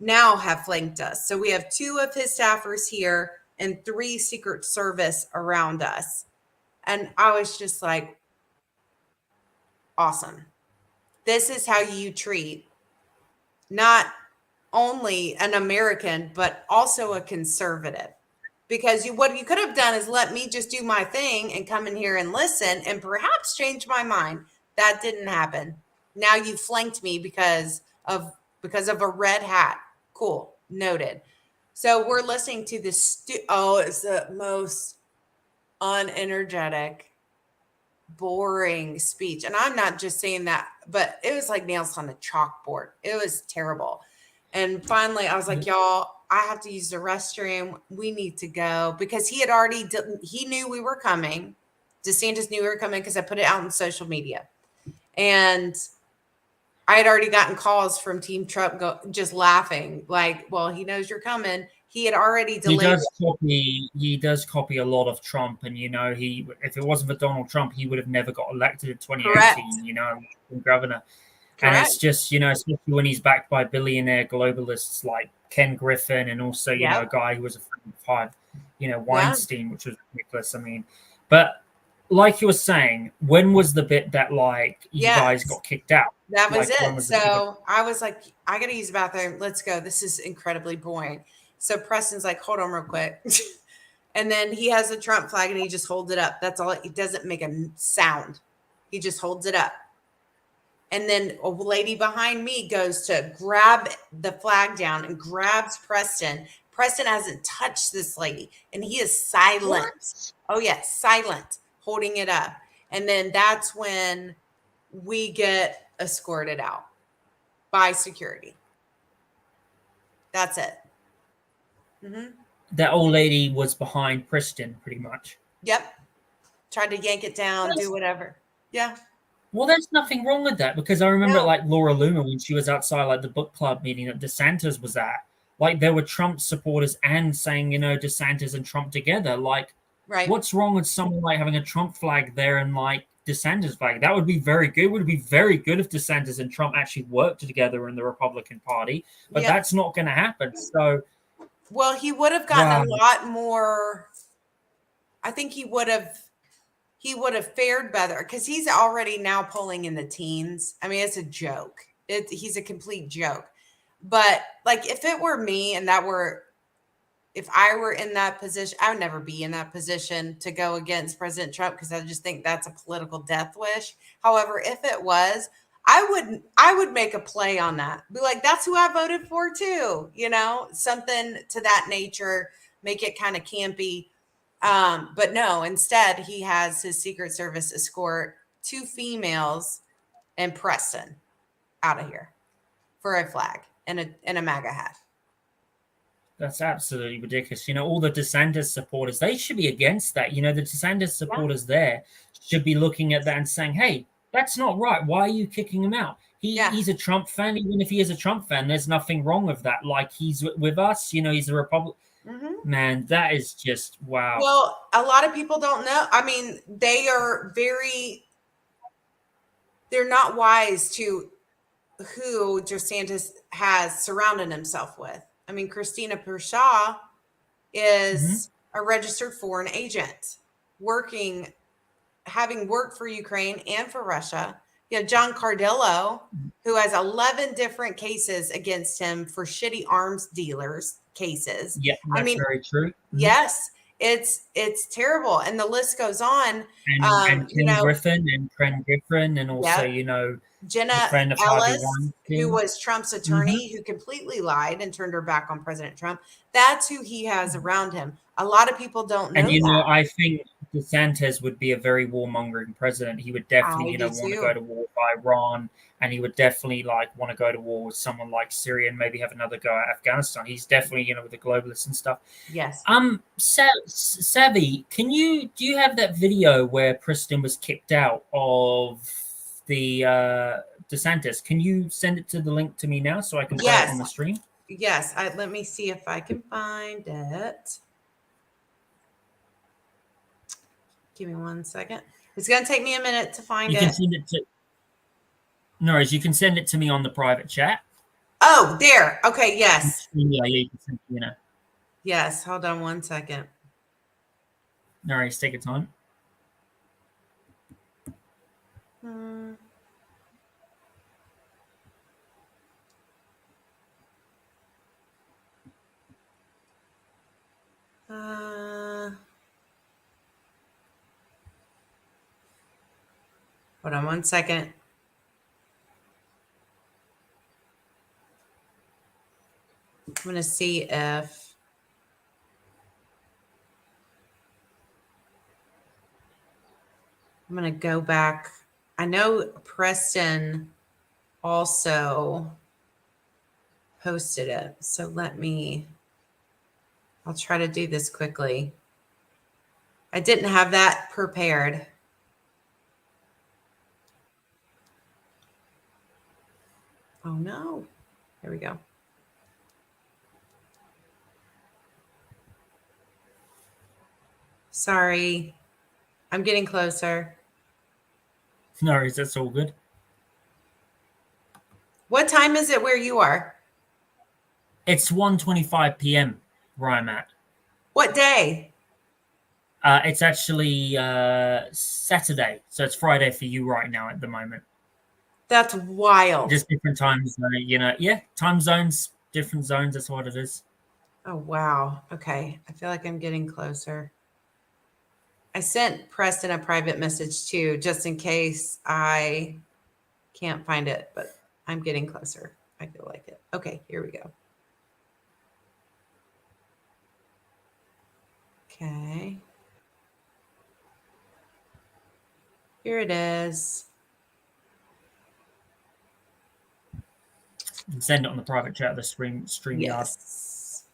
Speaker 2: now have flanked us. So we have 2 of his staffers here and 3 Secret Service around us. And I was just like, awesome. This is how you treat not only an American, but also a conservative. Because what you could have done is let me just do my thing and come in here and listen and perhaps change my mind. That didn't happen. Now you flanked me because of a red hat. Cool. Noted. So we're listening to this. It's the most unenergetic, boring speech. And I'm not just saying that, but it was like nails on a chalkboard. It was terrible. And finally, I was like, y'all, I have to use the restroom. We need to go, because he had already, he knew we were coming. DeSantis knew we were coming because I put it out on social media. And I had already gotten calls from Team Trump just laughing, like, well, he knows you're coming. He had already delayed.
Speaker 1: He does copy a lot of Trump, and you know, if it wasn't for Donald Trump, he would have never got elected in 2018. Correct. You know, governor. Correct. And it's just, you know, especially when he's backed by billionaire globalists like Ken Griffin, and also, you know, a guy who was a friend of five, you know, Weinstein, which was ridiculous. I mean, but like you were saying, when was the bit that like you guys got kicked out?
Speaker 2: That was it. So I was like, I got to use the bathroom. Let's go. This is incredibly boring. So Preston's like, hold on real quick. And then he has a Trump flag and he just holds it up. That's all. It doesn't make a sound. He just holds it up. And then a lady behind me goes to grab the flag down and grabs Preston. Preston hasn't touched this lady, and he is silent. What? Oh, yeah, silent, holding it up. And then that's when we get escorted out by security. That's it. Mm-hmm.
Speaker 1: That old lady was behind Preston, pretty much.
Speaker 2: Yep. Tried to yank it down, do whatever. Yeah.
Speaker 1: Well, there's nothing wrong with that, because I remember like Laura Loomer, when she was outside like the book club meeting that DeSantis was at, like there were Trump supporters and saying, you know, DeSantis and Trump together. Like, what's wrong with someone like having a Trump flag there and like DeSantis flag? That would be very good. It would be very good if DeSantis and Trump actually worked together in the Republican Party, but that's not going to happen. So,
Speaker 2: well, he would have gotten a lot more. I think he would have fared better, because he's already now polling in the teens. I mean, it's a joke. He's a complete joke. But like, if it were me and if I were in that position, I would never be in that position to go against President Trump, because I just think that's a political death wish. However, if it was, I would make a play on that. Be like, that's who I voted for too. You know, something to that nature, make it kind of campy. But no, instead he has his Secret Service escort 2 females and Preston out of here for a flag and a MAGA hat.
Speaker 1: That's absolutely ridiculous. You know, all the DeSantis supporters, they should be against that. You know, the DeSantis supporters there should be looking at that and saying, hey, that's not right. Why are you kicking him out? He's a Trump fan. Even if he is a Trump fan, there's nothing wrong with that. Like, he's with us. You know, he's a Republican. Mm-hmm. Man, that is just wow.
Speaker 2: Well, a lot of people don't know. I mean, they're not wise to who DeSantis has surrounded himself with. I mean, Christina Pushaw is a registered foreign agent having worked for Ukraine and for Russia. You have John Cardillo, who has 11 different cases against him for shitty arms dealers cases.
Speaker 1: Yeah, that's very true.
Speaker 2: Yes, it's terrible, and the list goes on.
Speaker 1: And Ken Griffin and also you know,
Speaker 2: Jenna Ellis, who was Trump's attorney, who completely lied and turned her back on President Trump. That's who he has around him. A lot of people don't know.
Speaker 1: And you know, I think DeSantis would be a very warmongering president. He would definitely, want to go to war with Iran, and he would definitely want to go to war with someone like Syria and maybe have another go at Afghanistan. He's definitely, with the globalists and stuff.
Speaker 2: Yes.
Speaker 1: Savvy, do you have that video where Preston was kicked out of the DeSantis. Can you send it to the link to me now so I can play it on the stream?
Speaker 2: Yes. Let me see if I can find it. Give me 1 second. It's going to take me a minute to find it.
Speaker 1: You can send it to. No worries. You can send it to me on the private chat.
Speaker 2: Oh, there. Okay. Yes.
Speaker 1: Yeah. You can send, you know.
Speaker 2: Yes. Hold on 1 second.
Speaker 1: No worries. Take your time.
Speaker 2: Hold on 1 second. I'm going to see if I'm going to go back. I know Preston also posted it. So I'll try to do this quickly. I didn't have that prepared. Oh no. Here we go. Sorry. I'm getting closer.
Speaker 1: No worries. That's all good.
Speaker 2: What time is it where you are?
Speaker 1: It's 1:25 p.m. where I'm at.
Speaker 2: What day?
Speaker 1: It's actually Saturday, so it's Friday for you right now at the moment.
Speaker 2: That's wild.
Speaker 1: Just different times, you know. Yeah, time zones, different zones. That's what it is.
Speaker 2: Oh, wow. Okay. I feel like I'm getting closer. I sent Preston a private message too, just in case I can't find it, but I'm getting closer. I feel like it. Okay, here we go. Okay. Here it is.
Speaker 1: You can send it on the private chat of the stream yard.
Speaker 2: Yes.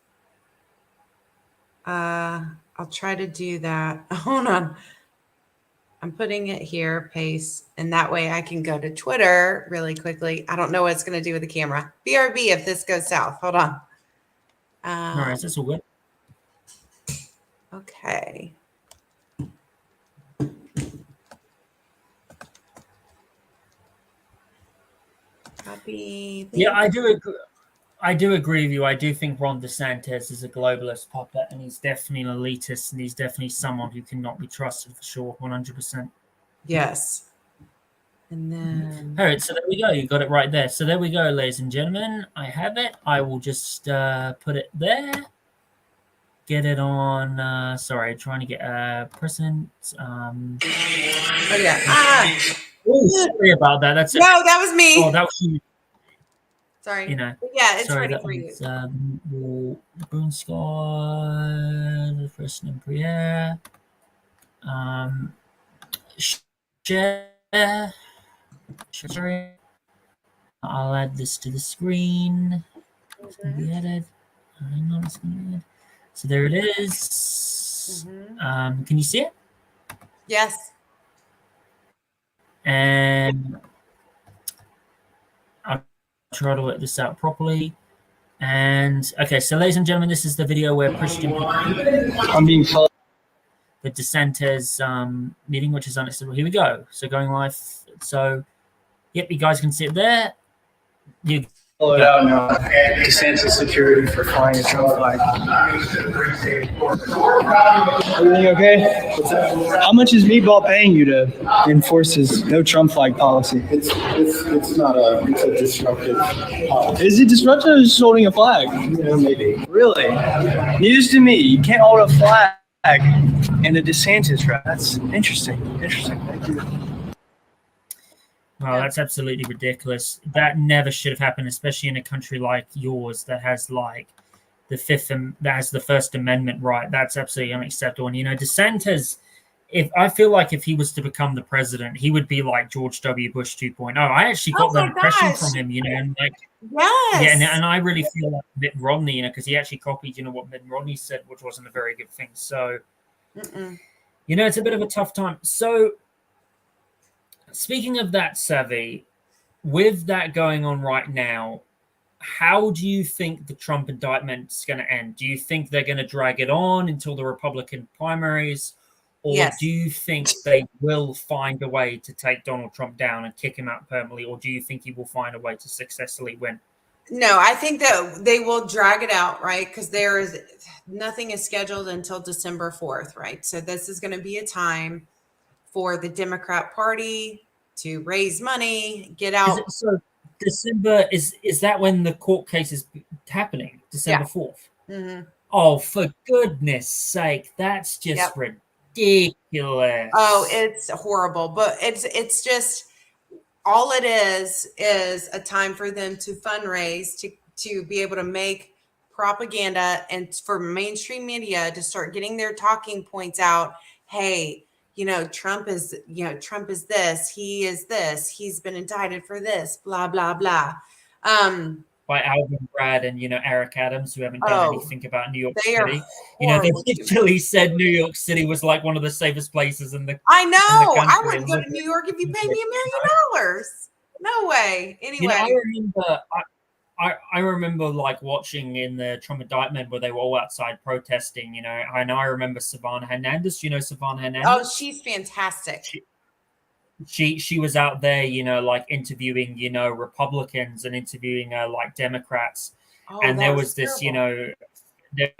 Speaker 2: I'll try to do that. Hold on. I'm putting it here, paste, and that way I can go to Twitter really quickly. I don't know what it's going to do with the camera. BRB if this goes south. Hold on.
Speaker 1: No worries, that's all good.
Speaker 2: Okay. Copy.
Speaker 1: Yeah, I do agree. I do agree with you. I do think Ron DeSantis is a globalist puppet, and he's definitely an elitist, and he's definitely someone who cannot be trusted for sure, 100%.
Speaker 2: Yes. And then.
Speaker 1: All right, so there we go. You got it right there. So there we go, ladies and gentlemen. I have it. I will just put it there. Get it on. Sorry, trying to get precedent.
Speaker 2: Oh yeah.
Speaker 1: Oh, sorry about that. That's
Speaker 2: no, that was me.
Speaker 1: Oh, that was you.
Speaker 2: Sorry.
Speaker 1: You know.
Speaker 2: Yeah, it's
Speaker 1: sorry,
Speaker 2: ready
Speaker 1: that
Speaker 2: for you.
Speaker 1: Was, Boone Squad, the first and Briere. Share. Sorry. I'll add this to the screen. It's going to be added. Hang on, it's going to be added. So there it is. Can you see it?
Speaker 2: Yes.
Speaker 1: And I'll try to work this out properly. And okay, so ladies and gentlemen, this is the video where Christian
Speaker 3: I'm being told
Speaker 1: the DeSantis meeting, which is unacceptable. Here we go. So going live. So yep, you guys can see it there. You
Speaker 3: pull it out now. DeSantis security for flying a Trump flag. Everything okay? How much is Meatball paying you to enforce his no Trump flag policy?
Speaker 4: It's a disruptive policy.
Speaker 3: Is it disruptive or just holding a flag?
Speaker 4: Yeah, maybe.
Speaker 3: Really? News to me. You can't hold a flag in a DeSantis rally. That's interesting. Interesting. Thank you.
Speaker 1: Well, that's absolutely ridiculous. That never should have happened, especially in a country like yours that has like the First Amendment right. That's absolutely unacceptable. And you know, DeSantis, I feel like if he was to become the president, he would be like George W. Bush 2.0. I actually got that impression from him, you know, and like
Speaker 2: yes,
Speaker 1: yeah, and I really feel like Mitt Romney, you know, because he actually copied, you know, what Mitt Romney said, which wasn't a very good thing. So, you know, it's a bit of a tough time. So. Speaking of that, Savvy, with that going on right now, how do you think the Trump indictment is going to end? Do you think they're going to drag it on until the Republican primaries? Or
Speaker 2: Yes.
Speaker 1: do you think they will find a way to take Donald Trump down and kick him out permanently? Or do you think he will find a way to successfully win?
Speaker 2: No, I think that they will drag it out, right? Because nothing is scheduled until December 4th, right? So this is going to be a time for the Democrat Party to raise money, get out.
Speaker 1: So December, is that when the court case is happening? December 4th?
Speaker 2: Mm-hmm.
Speaker 1: Oh, for goodness sake, that's just ridiculous.
Speaker 2: Oh, it's horrible. But it's just, all it is a time for them to fundraise, to be able to make propaganda, and for mainstream media to start getting their talking points out. Hey, Trump is this, he is this, he's been indicted for this, blah, blah, blah.
Speaker 1: By Alvin Bragg and, Eric Adams, who haven't done anything about New York City. They literally said New York City was like one of the safest places in the
Speaker 2: I know. I
Speaker 1: country.
Speaker 2: would go to New York if you paid me $1 million. No way. Anyway.
Speaker 1: I remember like watching in the Trump indictment where they were all outside protesting, I remember Savannah Hernandez. Savannah Hernandez?
Speaker 2: Oh, she's fantastic.
Speaker 1: She was out there, like interviewing, Republicans and interviewing like Democrats. And there was this, there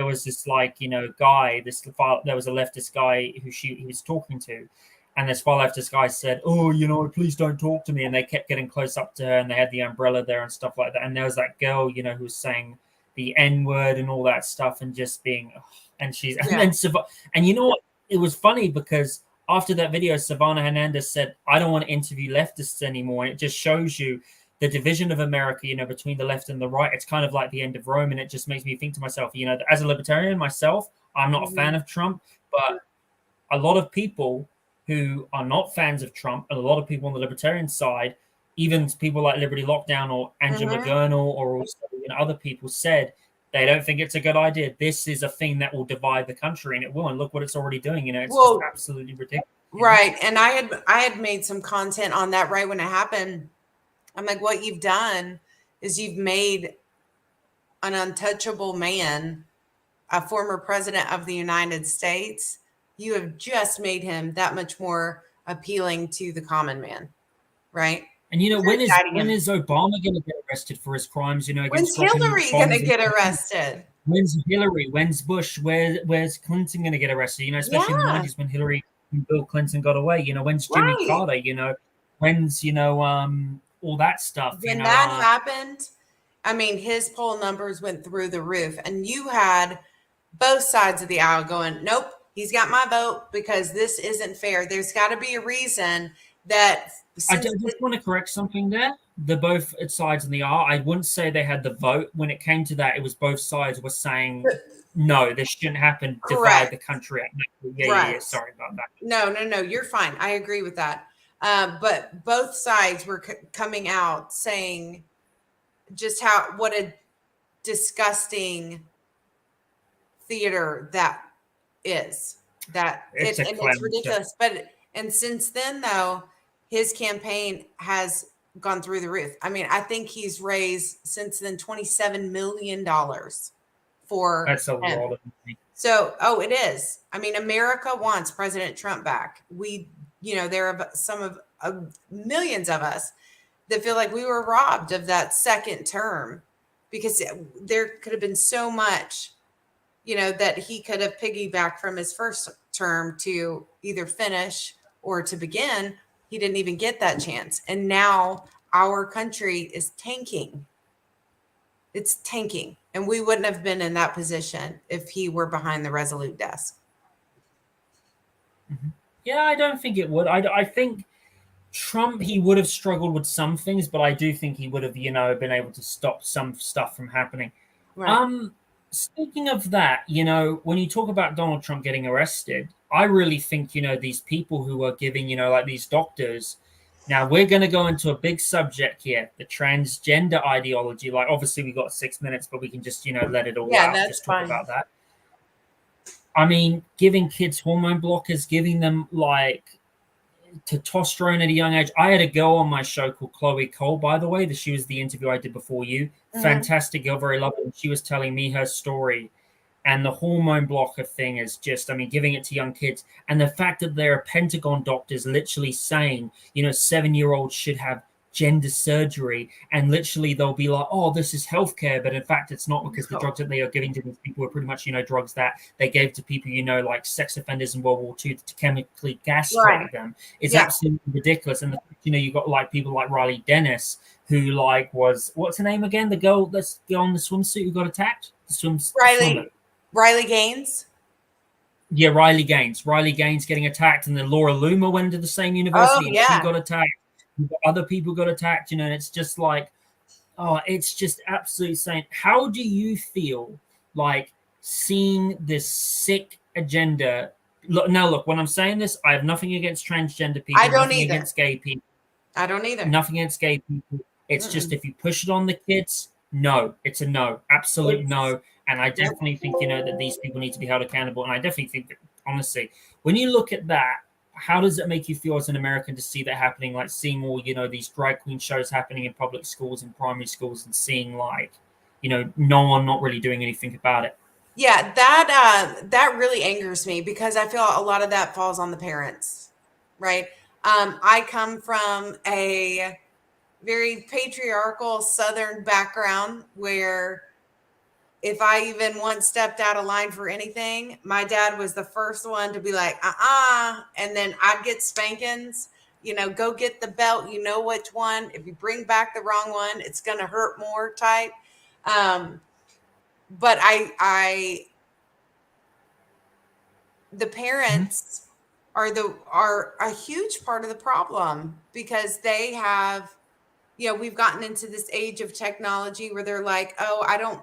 Speaker 1: was this like, guy, there was a leftist guy who he was talking to. And this far leftist guy said, oh, please don't talk to me. And they kept getting close up to her, and they had the umbrella there and stuff like that. And there was that girl, who was saying the N-word and all that stuff, and just being, and she's, and you know what? It was funny because after that video, Savannah Hernandez said, I don't want to interview leftists anymore. And it just shows you the division of America, between the left and the right. It's kind of like the end of Rome. And it just makes me think to myself, as a libertarian myself, I'm not a fan of Trump, but a lot of people who are not fans of Trump, and a lot of people on the libertarian side, even people like Liberty Lockdown or Angela McGurnal, or also other people said they don't think it's a good idea. This is a thing that will divide the country, and it will. And look what it's already doing. It's just absolutely ridiculous.
Speaker 2: Right. And I had made some content on that right when it happened. I'm like, what you've done is you've made an untouchable man a former president of the United States. You have just made him that much more appealing to the common man, right?
Speaker 1: And when is Obama going to get arrested for his crimes?
Speaker 2: When's Hillary going to get arrested?
Speaker 1: When's Hillary? When's Bush? Where's Clinton going to get arrested? Especially in the 90s when Hillary and Bill Clinton got away. When's Jimmy Carter? When's all that stuff?
Speaker 2: When that happened, I mean, his poll numbers went through the roof, and you had both sides of the aisle going, nope. He's got my vote because this isn't fair. There's got to be a reason that.
Speaker 1: I just want to correct something there. The both sides in the aisle, I wouldn't say they had the vote. When it came to that, it was both sides were saying, no, this shouldn't happen. Divide the country. Yeah, sorry about that.
Speaker 2: No. You're fine. I agree with that. But both sides were coming out saying just what a disgusting theater that is, that it's ridiculous. And since then, though, his campaign has gone through the roof. I mean, I think he's raised since then $27 million for
Speaker 1: that's a lot of money.
Speaker 2: So, it is. I mean, America wants President Trump back. There are some of millions of us that feel like we were robbed of that second term, because there could have been so much that he could have piggybacked from his first term to either finish or to begin. He didn't even get that chance. And now our country is tanking. It's tanking. And we wouldn't have been in that position if he were behind the Resolute desk.
Speaker 1: Yeah, I don't think it would. I think Trump, he would have struggled with some things, but I do think he would have, been able to stop some stuff from happening. Right. Speaking of that, when you talk about Donald Trump getting arrested, I really think, these people who are giving, like these doctors. Now, we're going to go into a big subject here, the transgender ideology. Like, obviously, we got 6 minutes, but we can just, let it all out.
Speaker 2: That's
Speaker 1: just
Speaker 2: fine.
Speaker 1: Talk about that. I mean, giving kids hormone blockers, giving them, like, testosterone at a young age. I had a girl on my show called Chloe Cole, by the way. She was the interview I did before you. Fantastic girl, very lovely. She was telling me her story. And the hormone blocker thing is just, I mean, giving it to young kids. And the fact that there are Pentagon doctors literally saying, 7-year-olds should have gender surgery, and literally they'll be like, oh, this is healthcare, but in fact it's not, because the drugs that they are giving to these people are pretty much drugs that they gave to people like sex offenders in World War II to chemically castrate them. It's absolutely ridiculous. And you got like people like Riley Dennis, who was, what's her name again, the girl that's on the swimsuit who got attacked,
Speaker 2: Riley Gaines.
Speaker 1: Yeah, Riley Gaines getting attacked, and then Laura Loomer went to the same university and she got attacked. Other people got attacked, and it's just like, it's just absolutely insane. How do you feel like seeing this sick agenda? Look, when I'm saying this, I have nothing against transgender people.
Speaker 2: I don't
Speaker 1: nothing
Speaker 2: either.
Speaker 1: Against gay people.
Speaker 2: I don't either.
Speaker 1: Nothing against gay people. It's just, if you push it on the kids, no, it's a no, absolute no. And I definitely think, that these people need to be held accountable. And I definitely think that, honestly, when you look at that, how does it make you feel as an American to see that happening? Like seeing all, these drag queen shows happening in public schools and primary schools, and seeing no one not really doing anything about it.
Speaker 2: Yeah, that really angers me, because I feel a lot of that falls on the parents, right? I come from a very patriarchal Southern background where if I even once stepped out of line for anything, my dad was the first one to be like, and then I'd get spankings, go get the belt, which one. If you bring back the wrong one, it's going to hurt more type. But the parents are a huge part of the problem, because they have, we've gotten into this age of technology where they're like, oh, I don't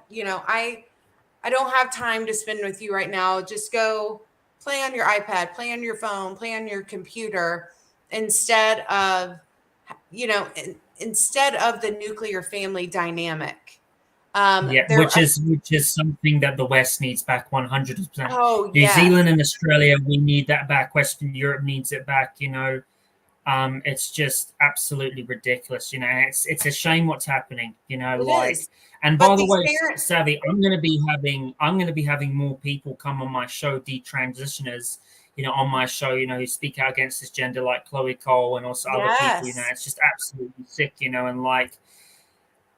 Speaker 2: have time to spend with you right now. Just go play on your iPad, play on your phone, play on your computer, instead of the nuclear family dynamic.
Speaker 1: Which is something that the West needs back 100%.
Speaker 2: Oh,
Speaker 1: New Zealand and Australia, we need that back. Western Europe needs it back. It's just absolutely ridiculous. It's a shame what's happening. And by the way, Savvy, I'm going to be having more people come on my show, detransitioners, on my show, who speak out against this gender, like Chloe Cole and also other people. It's just absolutely sick,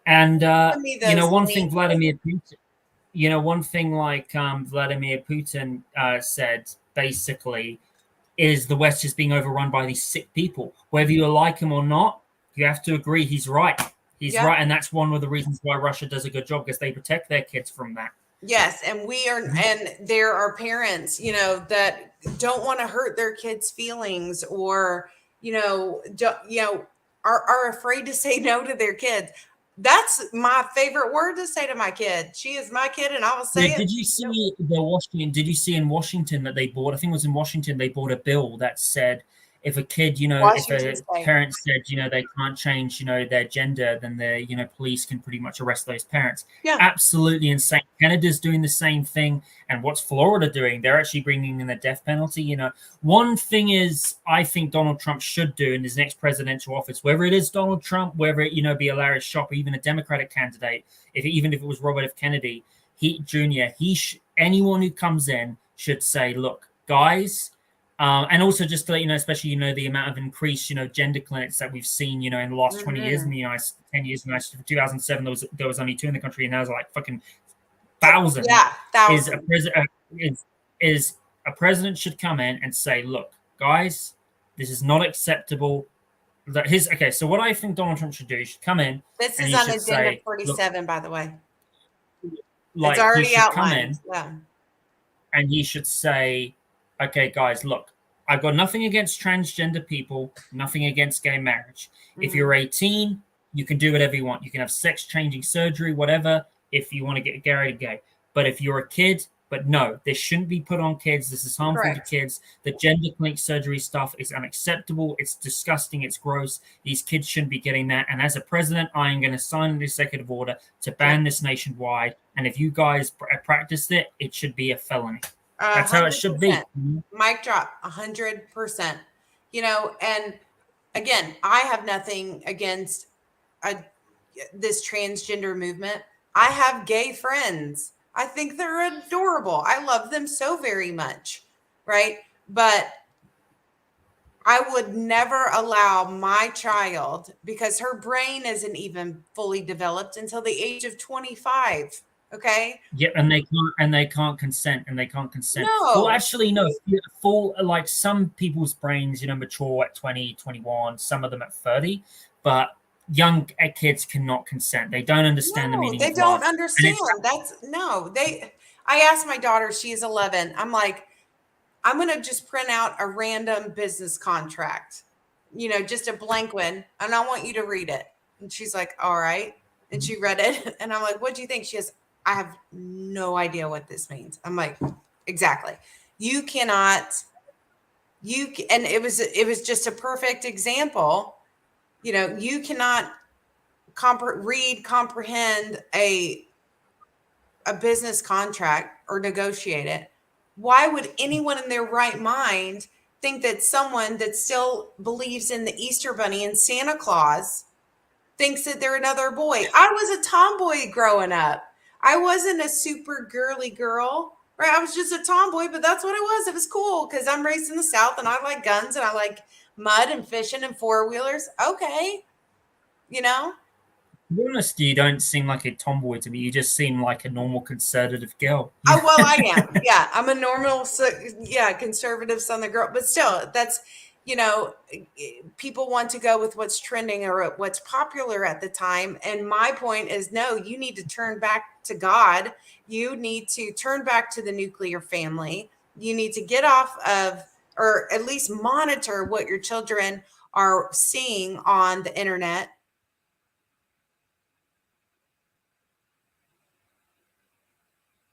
Speaker 1: and one thing Vladimir Putin, Vladimir Putin said basically is the West is being overrun by these sick people. Whether you like him or not, you have to agree he's right. He's right, and that's one of the reasons why Russia does a good job, because they protect their kids from that.
Speaker 2: Yes, and there are parents, that don't want to hurt their kids' feelings, or are afraid to say no to their kids. That's my favorite word to say to my kid. She is my kid, and I will say it.
Speaker 1: Did you see Did you see in Washington that they bought? I think it was in Washington. They bought a bill that said, if a kid, if a parent said, they can't change, their gender, then the, police can pretty much arrest those parents.
Speaker 2: Yeah.
Speaker 1: Absolutely insane. Canada's doing the same thing. And what's Florida doing? They're actually bringing in the death penalty. One thing is, I think Donald Trump should do in his next presidential office, whether it is Donald Trump, whether it, be a Larry Sharpe, even a Democratic candidate, even if it was Robert F. Kennedy, anyone who comes in should say, look, guys, and also just to let you know, especially, the amount of increased, gender clinics that we've seen, in the last 20 years in the United 10 years in 2007, there was only 2 in the country, and now there's like fucking thousands.
Speaker 2: Yeah, thousands.
Speaker 1: Is a president should come in and say, look, guys, this is not acceptable. So what I think Donald Trump should do, he should come in.
Speaker 2: This is on Agenda 47, by the way. It's already outlined.
Speaker 1: And he should say, okay, guys, look, I've got nothing against transgender people, nothing against gay marriage. Mm-hmm. If you're 18, you can do whatever you want. You can have sex-changing surgery, whatever, if you want to get gay. But if you're a kid, but no, this shouldn't be put on kids. This is harmful to kids. The gender clinic surgery stuff is unacceptable. It's disgusting. It's gross. These kids shouldn't be getting that. And as a president, I am going to sign an executive order to ban this nationwide. And if you guys practice it, it should be a felony. That's 100%. How it should be.
Speaker 2: Mic drop, 100%. you know, and again, I have nothing against this transgender movement. I have gay friends. I think they're adorable. I love them so very much, right? But I would never allow my child, because her brain isn't even fully developed until the age of 25. Okay.
Speaker 1: Yeah, and they can't consent,
Speaker 2: No.
Speaker 1: Well, actually, no. Full, like, some people's brains, mature at 20, 21. Some of them at 30, but young kids cannot consent. They don't understand the meaning.
Speaker 2: They
Speaker 1: of
Speaker 2: don't
Speaker 1: love.
Speaker 2: understand. I asked my daughter, she's 11. I'm like, I'm going to just print out a random business contract, just a blank one, and I want you to read it. And she's like, all right. And she read it. And I'm like, what do you think? She goes, I have no idea what this means. I'm like, exactly. You cannot, and it was just a perfect example. You cannot comprehend a business contract or negotiate it. Why would anyone in their right mind think that someone that still believes in the Easter Bunny and Santa Claus thinks that they're another boy? I was a tomboy growing up. I wasn't a super girly girl, right? I was just a tomboy, but that's what it was. It was cool because I'm raised in the South and I like guns and I like mud and fishing and four-wheelers. Okay.
Speaker 1: To be honest, you don't seem like a tomboy to me. You just seem like a normal conservative girl.
Speaker 2: Oh, well, I am. Yeah, I'm a normal, conservative Southern girl. But still, that's, people want to go with what's trending or what's popular at the time. And my point is, no, you need to turn back to God. You need to turn back to the nuclear family. You need to get off of, or at least monitor what your children are seeing on the internet.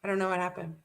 Speaker 2: I don't know what happened.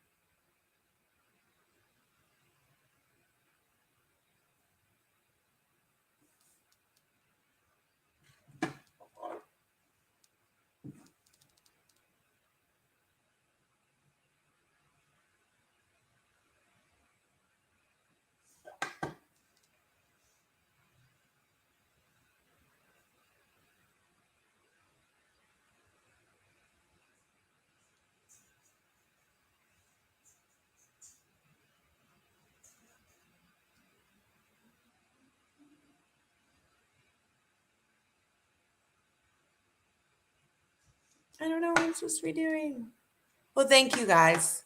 Speaker 2: I don't know what I'm supposed to be doing. Well, thank you guys.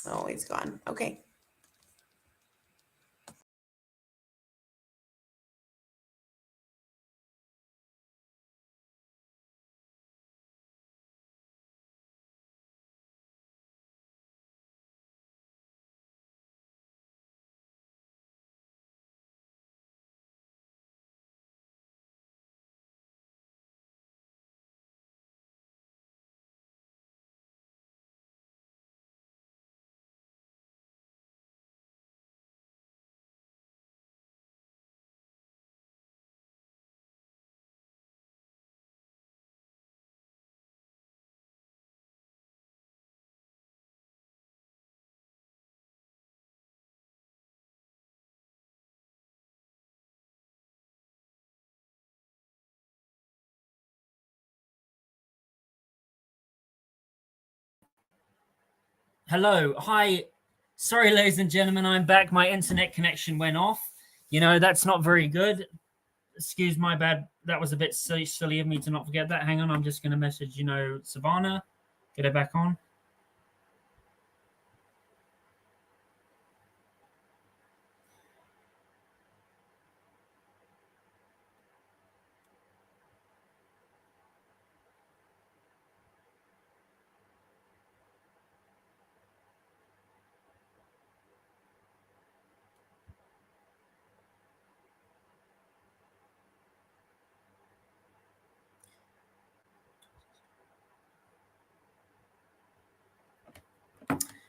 Speaker 2: Oh, he's gone. Okay.
Speaker 1: Hello. Hi. Sorry, ladies and gentlemen, I'm back. My internet connection went off. That's not very good. Excuse my bad. That was a bit silly of me to not forget that. Hang on. I'm just going to message, Savannah. Get her back on.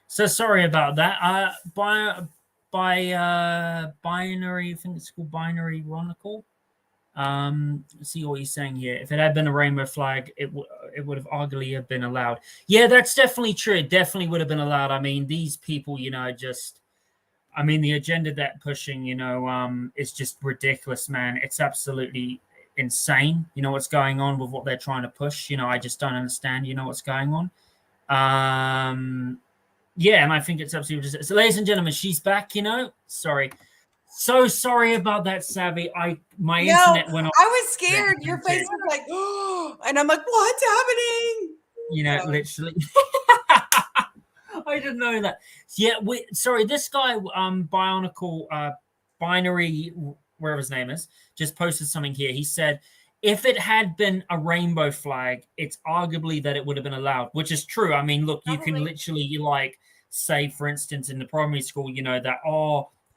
Speaker 1: So sorry about that. Binary, I think it's called Binary Chronicle. Let's see what he's saying here. If it had been a rainbow flag, it would have arguably have been allowed. Yeah, that's definitely true. It definitely would have been allowed. I mean, these people, just I mean, the agenda that pushing, is just ridiculous, man. It's absolutely insane. You know what's going on with what they're trying to push. I just don't understand. What's going on. Yeah, and I think it's absolutely just. So, ladies and gentlemen, she's back. Sorry, so sorry about that, Savvy. My internet went off.
Speaker 2: I was scared. Your face was like, oh, and I'm like, what's happening?
Speaker 1: Literally. I didn't know that. Yeah, this guy, binary, wherever his name is, just posted something here. He said, if it had been a rainbow flag, it's arguably that it would have been allowed, which is true. I mean, look, you can literally say, for instance, in the primary school, that,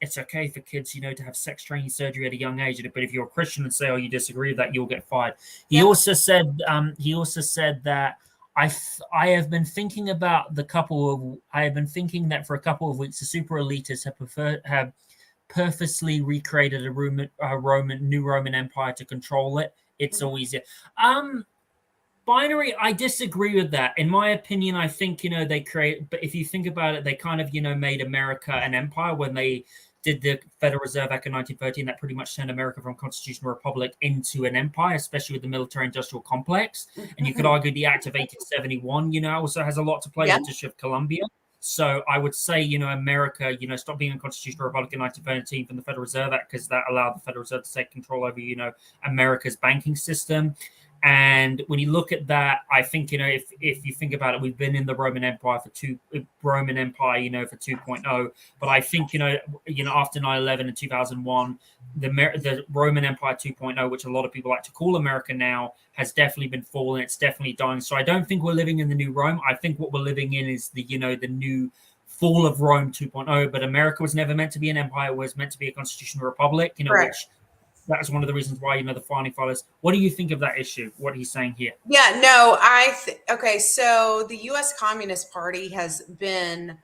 Speaker 1: it's okay for kids, to have sex training surgery at a young age. But if you're a Christian and say, you disagree with that, you'll get fired. He also said that I have been thinking that for a couple of weeks, the super elitists have purposely recreated a new Roman Empire to control it. It's all easier. Binary, I disagree with that. In my opinion, I think, but if you think about it, they kind of, made America an empire when they did the Federal Reserve Act of 1913. That pretty much turned America from constitutional republic into an empire, especially with the military-industrial complex. And you could argue the Act of 1871, also has a lot to play with the District of Columbia. So I would say, America, stopped being a constitutional republic in 1913 from the Federal Reserve Act, because that allowed the Federal Reserve to take control over, America's banking system. And when you look at that, I think, if you think about it, we've been in the Roman Empire for 2.0. But I think, after 9/11 and 2001, the Roman Empire 2.0, which a lot of people like to call America now, has definitely been falling. It's definitely dying. So I don't think we're living in the new Rome. I think what we're living in is the new fall of Rome 2.0. But America was never meant to be an empire. It was meant to be a constitutional republic, which that's one of the reasons why, the founding fathers. What do you think of that issue? What he's saying here?
Speaker 2: Yeah, no, okay. So the U.S. Communist Party has been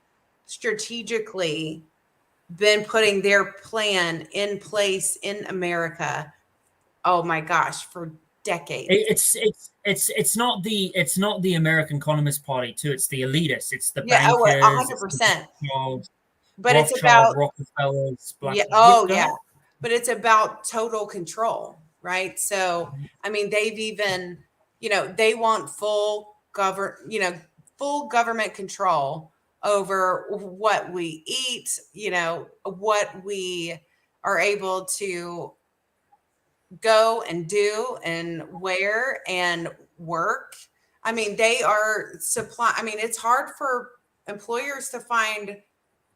Speaker 2: strategically putting their plan in place in America. Oh my gosh, for decades.
Speaker 1: It's not the American Communist Party too. It's the elitists. It's the
Speaker 2: bankers. 100%. But it's about
Speaker 1: Rockefellers.
Speaker 2: But it's about total control, right? So, I mean, they've even, they want full government control over what we eat, what we are able to go and do and wear and work. I mean, they are it's hard for employers to find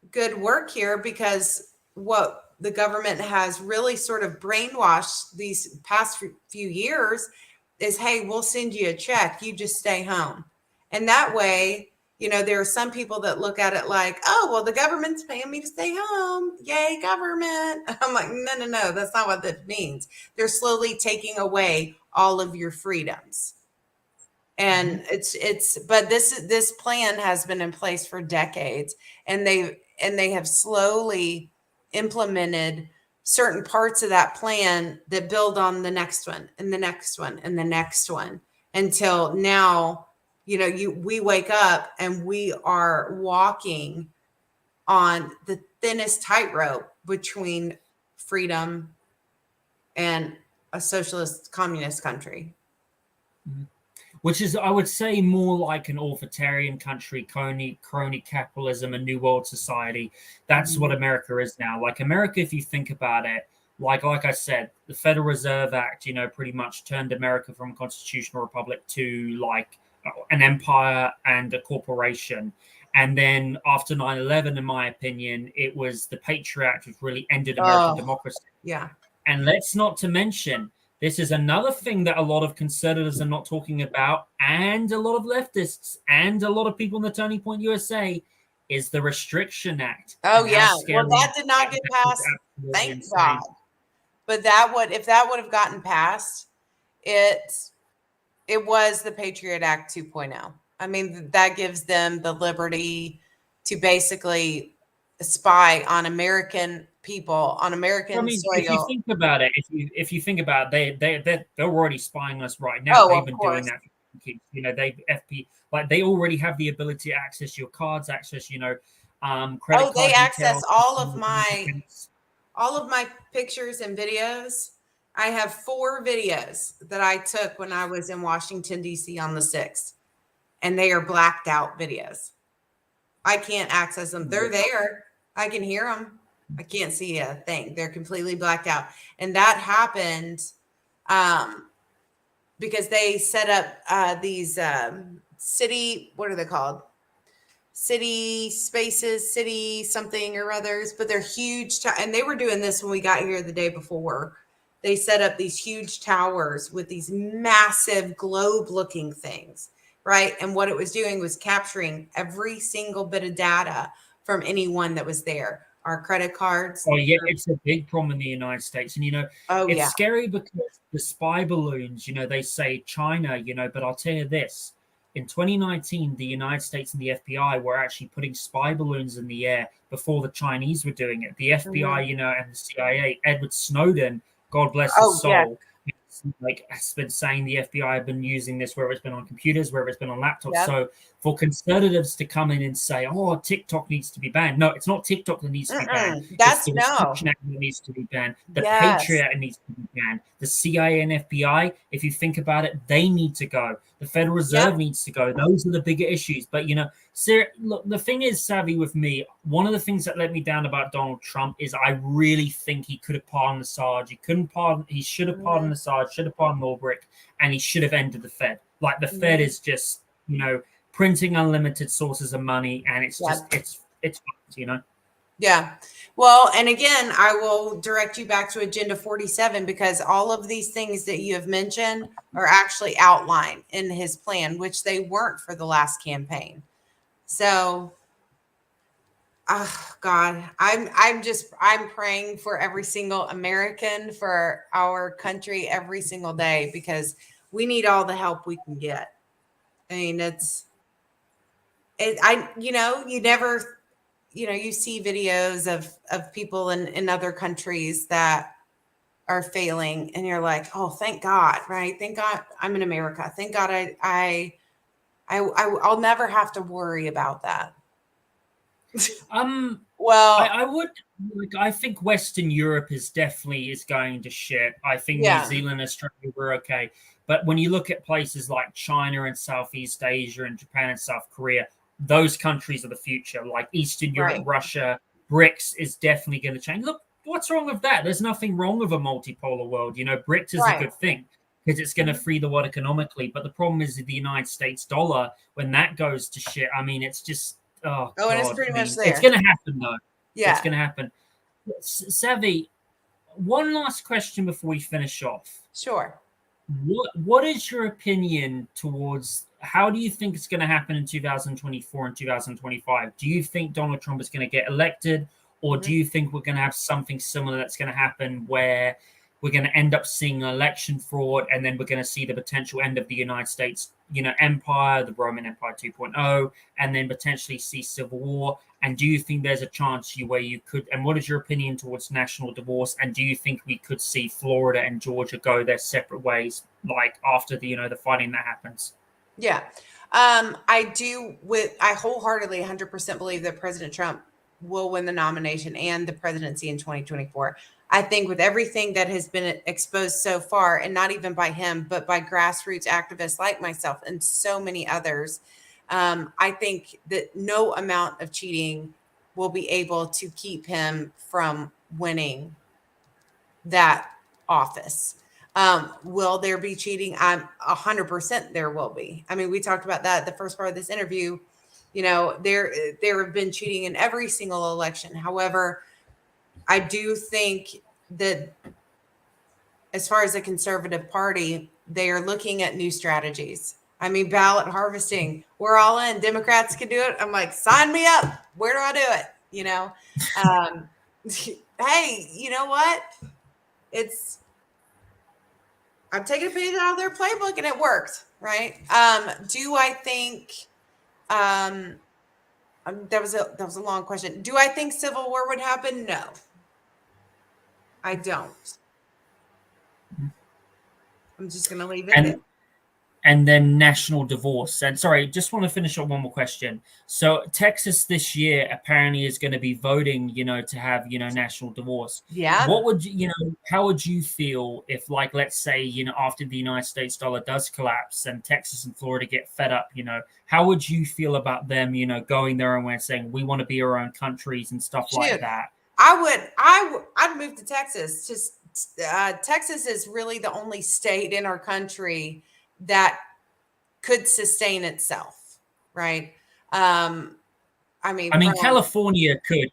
Speaker 2: good work here, because what the government has really sort of brainwashed these past few years is, hey, we'll send you a check, you just stay home. And that way, there are some people that look at it like, oh, well, the government's paying me to stay home. Yay, government. I'm like, no, that's not what that means. They're slowly taking away all of your freedoms. And but this plan has been in place for decades, and they have slowly implemented certain parts of that plan that build on the next one and the next one and the next one, until now, we wake up and we are walking on the thinnest tightrope between freedom and a socialist communist country.
Speaker 1: Mm-hmm. Which is, I would say, more like an authoritarian country, crony capitalism, a new world society. That's what America is now. Like America, if you think about it, like I said, the Federal Reserve Act, pretty much turned America from a constitutional republic to like an empire and a corporation. And then after 9/11, in my opinion, it was the Patriot Act, which really ended American democracy.
Speaker 2: Yeah.
Speaker 1: And let's not to mention, this is another thing that a lot of conservatives are not talking about, and a lot of leftists and a lot of people in the Turning Point USA, is the Restriction Act.
Speaker 2: Oh, yeah. Well, that did not get passed. Thank God. But if that would have gotten passed, it was the Patriot Act 2.0. I mean, that gives them the liberty to basically spy on American people, on American soil.
Speaker 1: If you think about it, if you think about it, they're already spying us right now. They've been doing that. They already have the ability to access your cards, access credit
Speaker 2: they
Speaker 1: card
Speaker 2: access
Speaker 1: details.
Speaker 2: all of my pictures and videos. I have 4 videos that I took when I was in Washington, D.C. on the 6th, and they are blacked out videos. I can't access them. They're there. I can hear them. I can't see a thing. They're completely blacked out. And that happened because they set up these city, what are they called? City spaces, city something or others, but they're huge. And they were doing this when we got here the day before. They set up these huge towers with these massive globe looking things, right? And what it was doing was capturing every single bit of data from anyone that was there. Our credit cards.
Speaker 1: Oh, yeah, it's a big problem in the United States. And, it's scary because the spy balloons, they say China, but I'll tell you this. In 2019, the United States and the FBI were actually putting spy balloons in the air before the Chinese were doing it. The FBI, and the CIA, Edward Snowden, God bless his soul, has been saying the FBI have been using this, whether it's been on computers, whether it's been on laptops. Yep. So for conservatives to come in and say, "Oh, TikTok needs to be banned," no, it's not TikTok that needs to be banned. It's the Restriction Act that needs to be banned. The Patriot Act needs to be banned. The CIA and FBI, if you think about it, they need to go. The Federal Reserve needs to go. Those are the bigger issues. But look, the thing is, Savvy, with me, one of the things that let me down about Donald Trump is I really think he could have pardoned Assange. He should have pardoned Assange, should have pardoned Ulbricht, and he should have ended the Fed. Like the Fed is just, printing unlimited sources of money, and it's just it's.
Speaker 2: Yeah. Well, and again, I will direct you back to Agenda 47 because all of these things that you have mentioned are actually outlined in his plan, which they weren't for the last campaign. So, God, I'm praying for every single American, for our country every single day, because we need all the help we can get. I mean, you see videos of people in other countries that are failing, and you're like, oh, thank God, right? Thank God I'm in America. Thank God I'll never have to worry about that.
Speaker 1: Well, I would. I think Western Europe is going to shit. I think New Zealand, Australia were okay, but when you look at places like China and Southeast Asia and Japan and South Korea, those countries are the future. Like Eastern Europe, Russia, BRICS is definitely going to change. Look, what's wrong with that? There's nothing wrong with a multipolar world. BRICS is a good thing because it's going to free the world economically. But the problem is the United States dollar, when that goes to shit, I mean, it's just, and
Speaker 2: it's pretty much there.
Speaker 1: It's going to happen, though.
Speaker 2: Yeah.
Speaker 1: It's going to happen. Savvy, one last question before we finish off.
Speaker 2: Sure.
Speaker 1: What is your opinion towards how do you think it's going to happen in 2024 and 2025? Do you think Donald Trump is going to get elected, or do you think we're going to have something similar that's going to happen where we're going to end up seeing election fraud, and then we're going to see the potential end of the United States, empire, the Roman Empire 2.0, and then potentially see civil war? And do you think there's a chance where you could, and what is your opinion towards national divorce? And do you think we could see Florida and Georgia go their separate ways, like after the fighting that happens?
Speaker 2: Yeah. I wholeheartedly 100% believe that President Trump will win the nomination and the presidency in 2024. I think with everything that has been exposed so far, and not even by him, but by grassroots activists like myself and so many others, I think that no amount of cheating will be able to keep him from winning that office. Will there be cheating? I'm 100% there will be. I mean, we talked about that the first part of this interview. There have been cheating in every single election. However, I do think that as far as the Conservative Party, they are looking at new strategies. I mean, ballot harvesting, we're all in. Democrats can do it. I'm like, sign me up. Where do I do it? Hey, you know what? I'm taking a page out of their playbook and it worked, right? Do I think that was a long question. Do I think civil war would happen? No, I don't. I'm just going to leave it there.
Speaker 1: and then national divorce. And sorry, just want to finish up one more question. So Texas this year apparently is going to be voting, to have, national divorce.
Speaker 2: Yeah.
Speaker 1: What would how would you feel if, like, let's say, after the United States dollar does collapse and Texas and Florida get fed up, how would you feel about them, going their own way and saying, we want to be our own countries and stuff like that?
Speaker 2: I'd move to Texas. Just Texas is really the only state in our country that could sustain itself, right? I mean,
Speaker 1: California could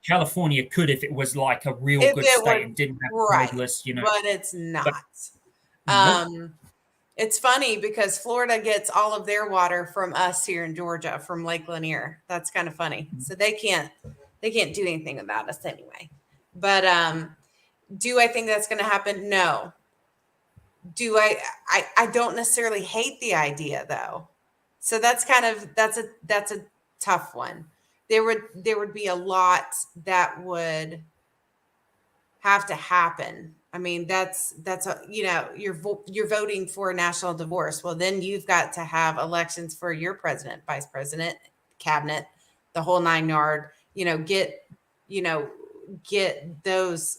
Speaker 1: if it was like a real good state and didn't have globalist,
Speaker 2: but it's not.
Speaker 1: Nope.
Speaker 2: It's funny because Florida gets all of their water from us here in Georgia, from Lake Lanier. That's kind of funny. So they can't do anything about us anyway. But do I think that's going to happen? No. Do I don't necessarily hate the idea though. So that's a tough one. There would be a lot that would have to happen. I mean, that's you're voting for a national divorce. Well, then you've got to have elections for your president, vice president, cabinet, the whole 9 yard, get those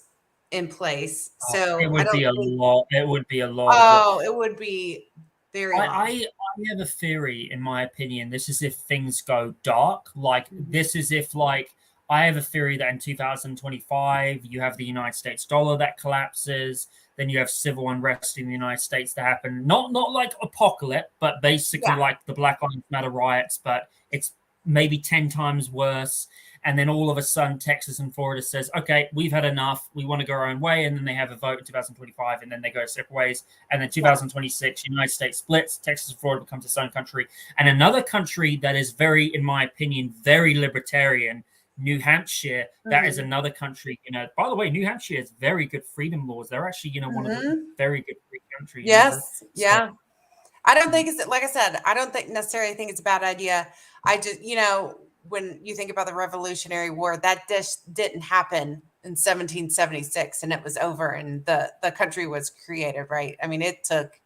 Speaker 2: in place. So
Speaker 1: it would be a lot. It would be a lot.
Speaker 2: Oh, it would be very long.
Speaker 1: I have a theory, in my opinion. This is if things go dark. Like, this is if, like, I have a theory that in 2025, you have the United States dollar that collapses. Then you have civil unrest in the United States that happen. Not like apocalypse, but basically like the Black Lives Matter riots, but it's maybe 10 times worse. And then all of a sudden, Texas and Florida says, okay, we've had enough. We want to go our own way. And then they have a vote in 2025, and then they go separate ways. And then 2026, United States splits. Texas and Florida becomes its own country. And another country that is very, in my opinion, very libertarian, New Hampshire, that is another country. By the way, New Hampshire has very good freedom laws. They're actually, one of the very good free countries.
Speaker 2: Yes. Yeah. I don't think it's, like I said, I don't necessarily think it's a bad idea. I just, when you think about the Revolutionary War, that didn't happen in 1776 and it was over and the country was created, right? I mean, it took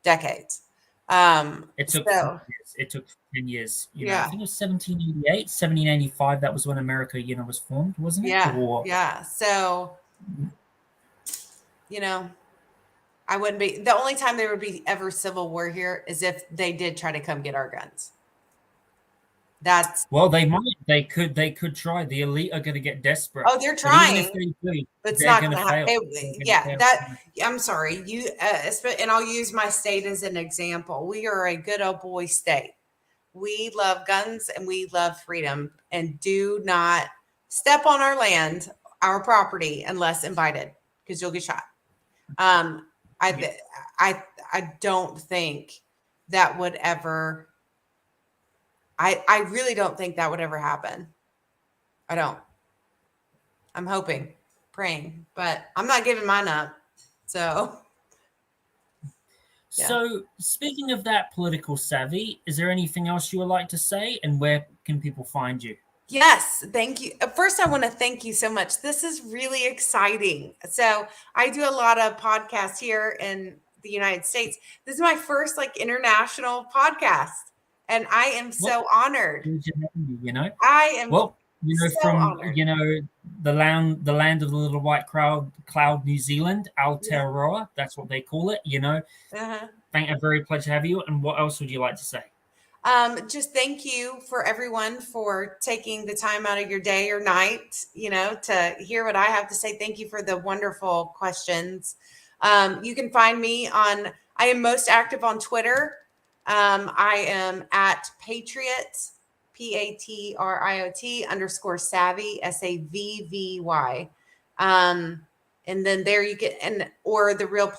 Speaker 2: decades.
Speaker 1: It took 10 years. I think it was 1788, 1785. That was when America, was formed, wasn't it?
Speaker 2: Yeah. So, I wouldn't be. The only time there would be ever civil war here is if they did try to come get our guns.
Speaker 1: They might. They could try. The elite are going to get desperate.
Speaker 2: Oh, they're trying.
Speaker 1: But even if they do,
Speaker 2: it's not going to happen. I'm sorry. And I'll use my state as an example. We are a good old boy state. We love guns and we love freedom, and do not step on our land, our property, unless invited, because you'll get shot. I don't think that would ever. I really don't think that would ever happen. I don't. I'm hoping, praying, but I'm not giving mine up. So.
Speaker 1: Yeah. So, speaking of that political savvy, is there anything else you would like to say, and where can people find you?
Speaker 2: Yes, thank you. First, I want to thank you so much. This is really exciting. So, I do a lot of podcasts here in the United States. This is my first international podcast, and I am so honored. I am
Speaker 1: from the land of the little white cloud, New Zealand, Aotearoa, that's what they call it. A very pleasure to have you. And what else would you like to say?
Speaker 2: Just thank you for everyone for taking the time out of your day or night, to hear what I have to say. Thank you for the wonderful questions. You can find me I am most active on Twitter. I am at Patriot, PATRIOT _savvy, SAVVY. And then there you get, or the real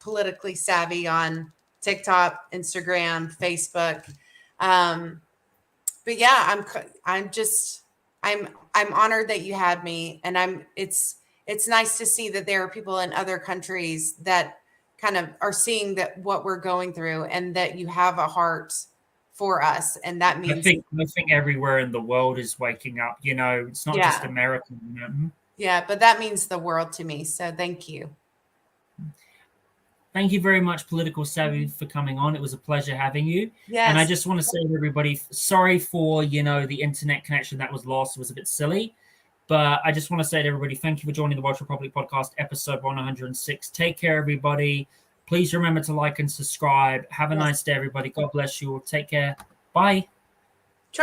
Speaker 2: politically savvy on TikTok, Instagram, Facebook. But yeah, I'm honored that you had me, and it's nice to see that there are people in other countries that kind of are seeing that what we're going through, and that you have a heart for us. And that means
Speaker 1: I think everywhere in the world is waking up, it's not just American.
Speaker 2: Yeah, but that means the world to me. So thank you.
Speaker 1: thank you very much, Political Savvy, for coming on. It was a pleasure having you.
Speaker 2: Yes.
Speaker 1: And I just want to say to everybody, sorry for, the internet connection that was lost. It was a bit silly. But I just want to say to everybody, thank you for joining the Welsh Republic podcast, episode 106. Take care, everybody. Please remember to like and subscribe. Have a nice day, everybody. God bless you all. Take care. Bye.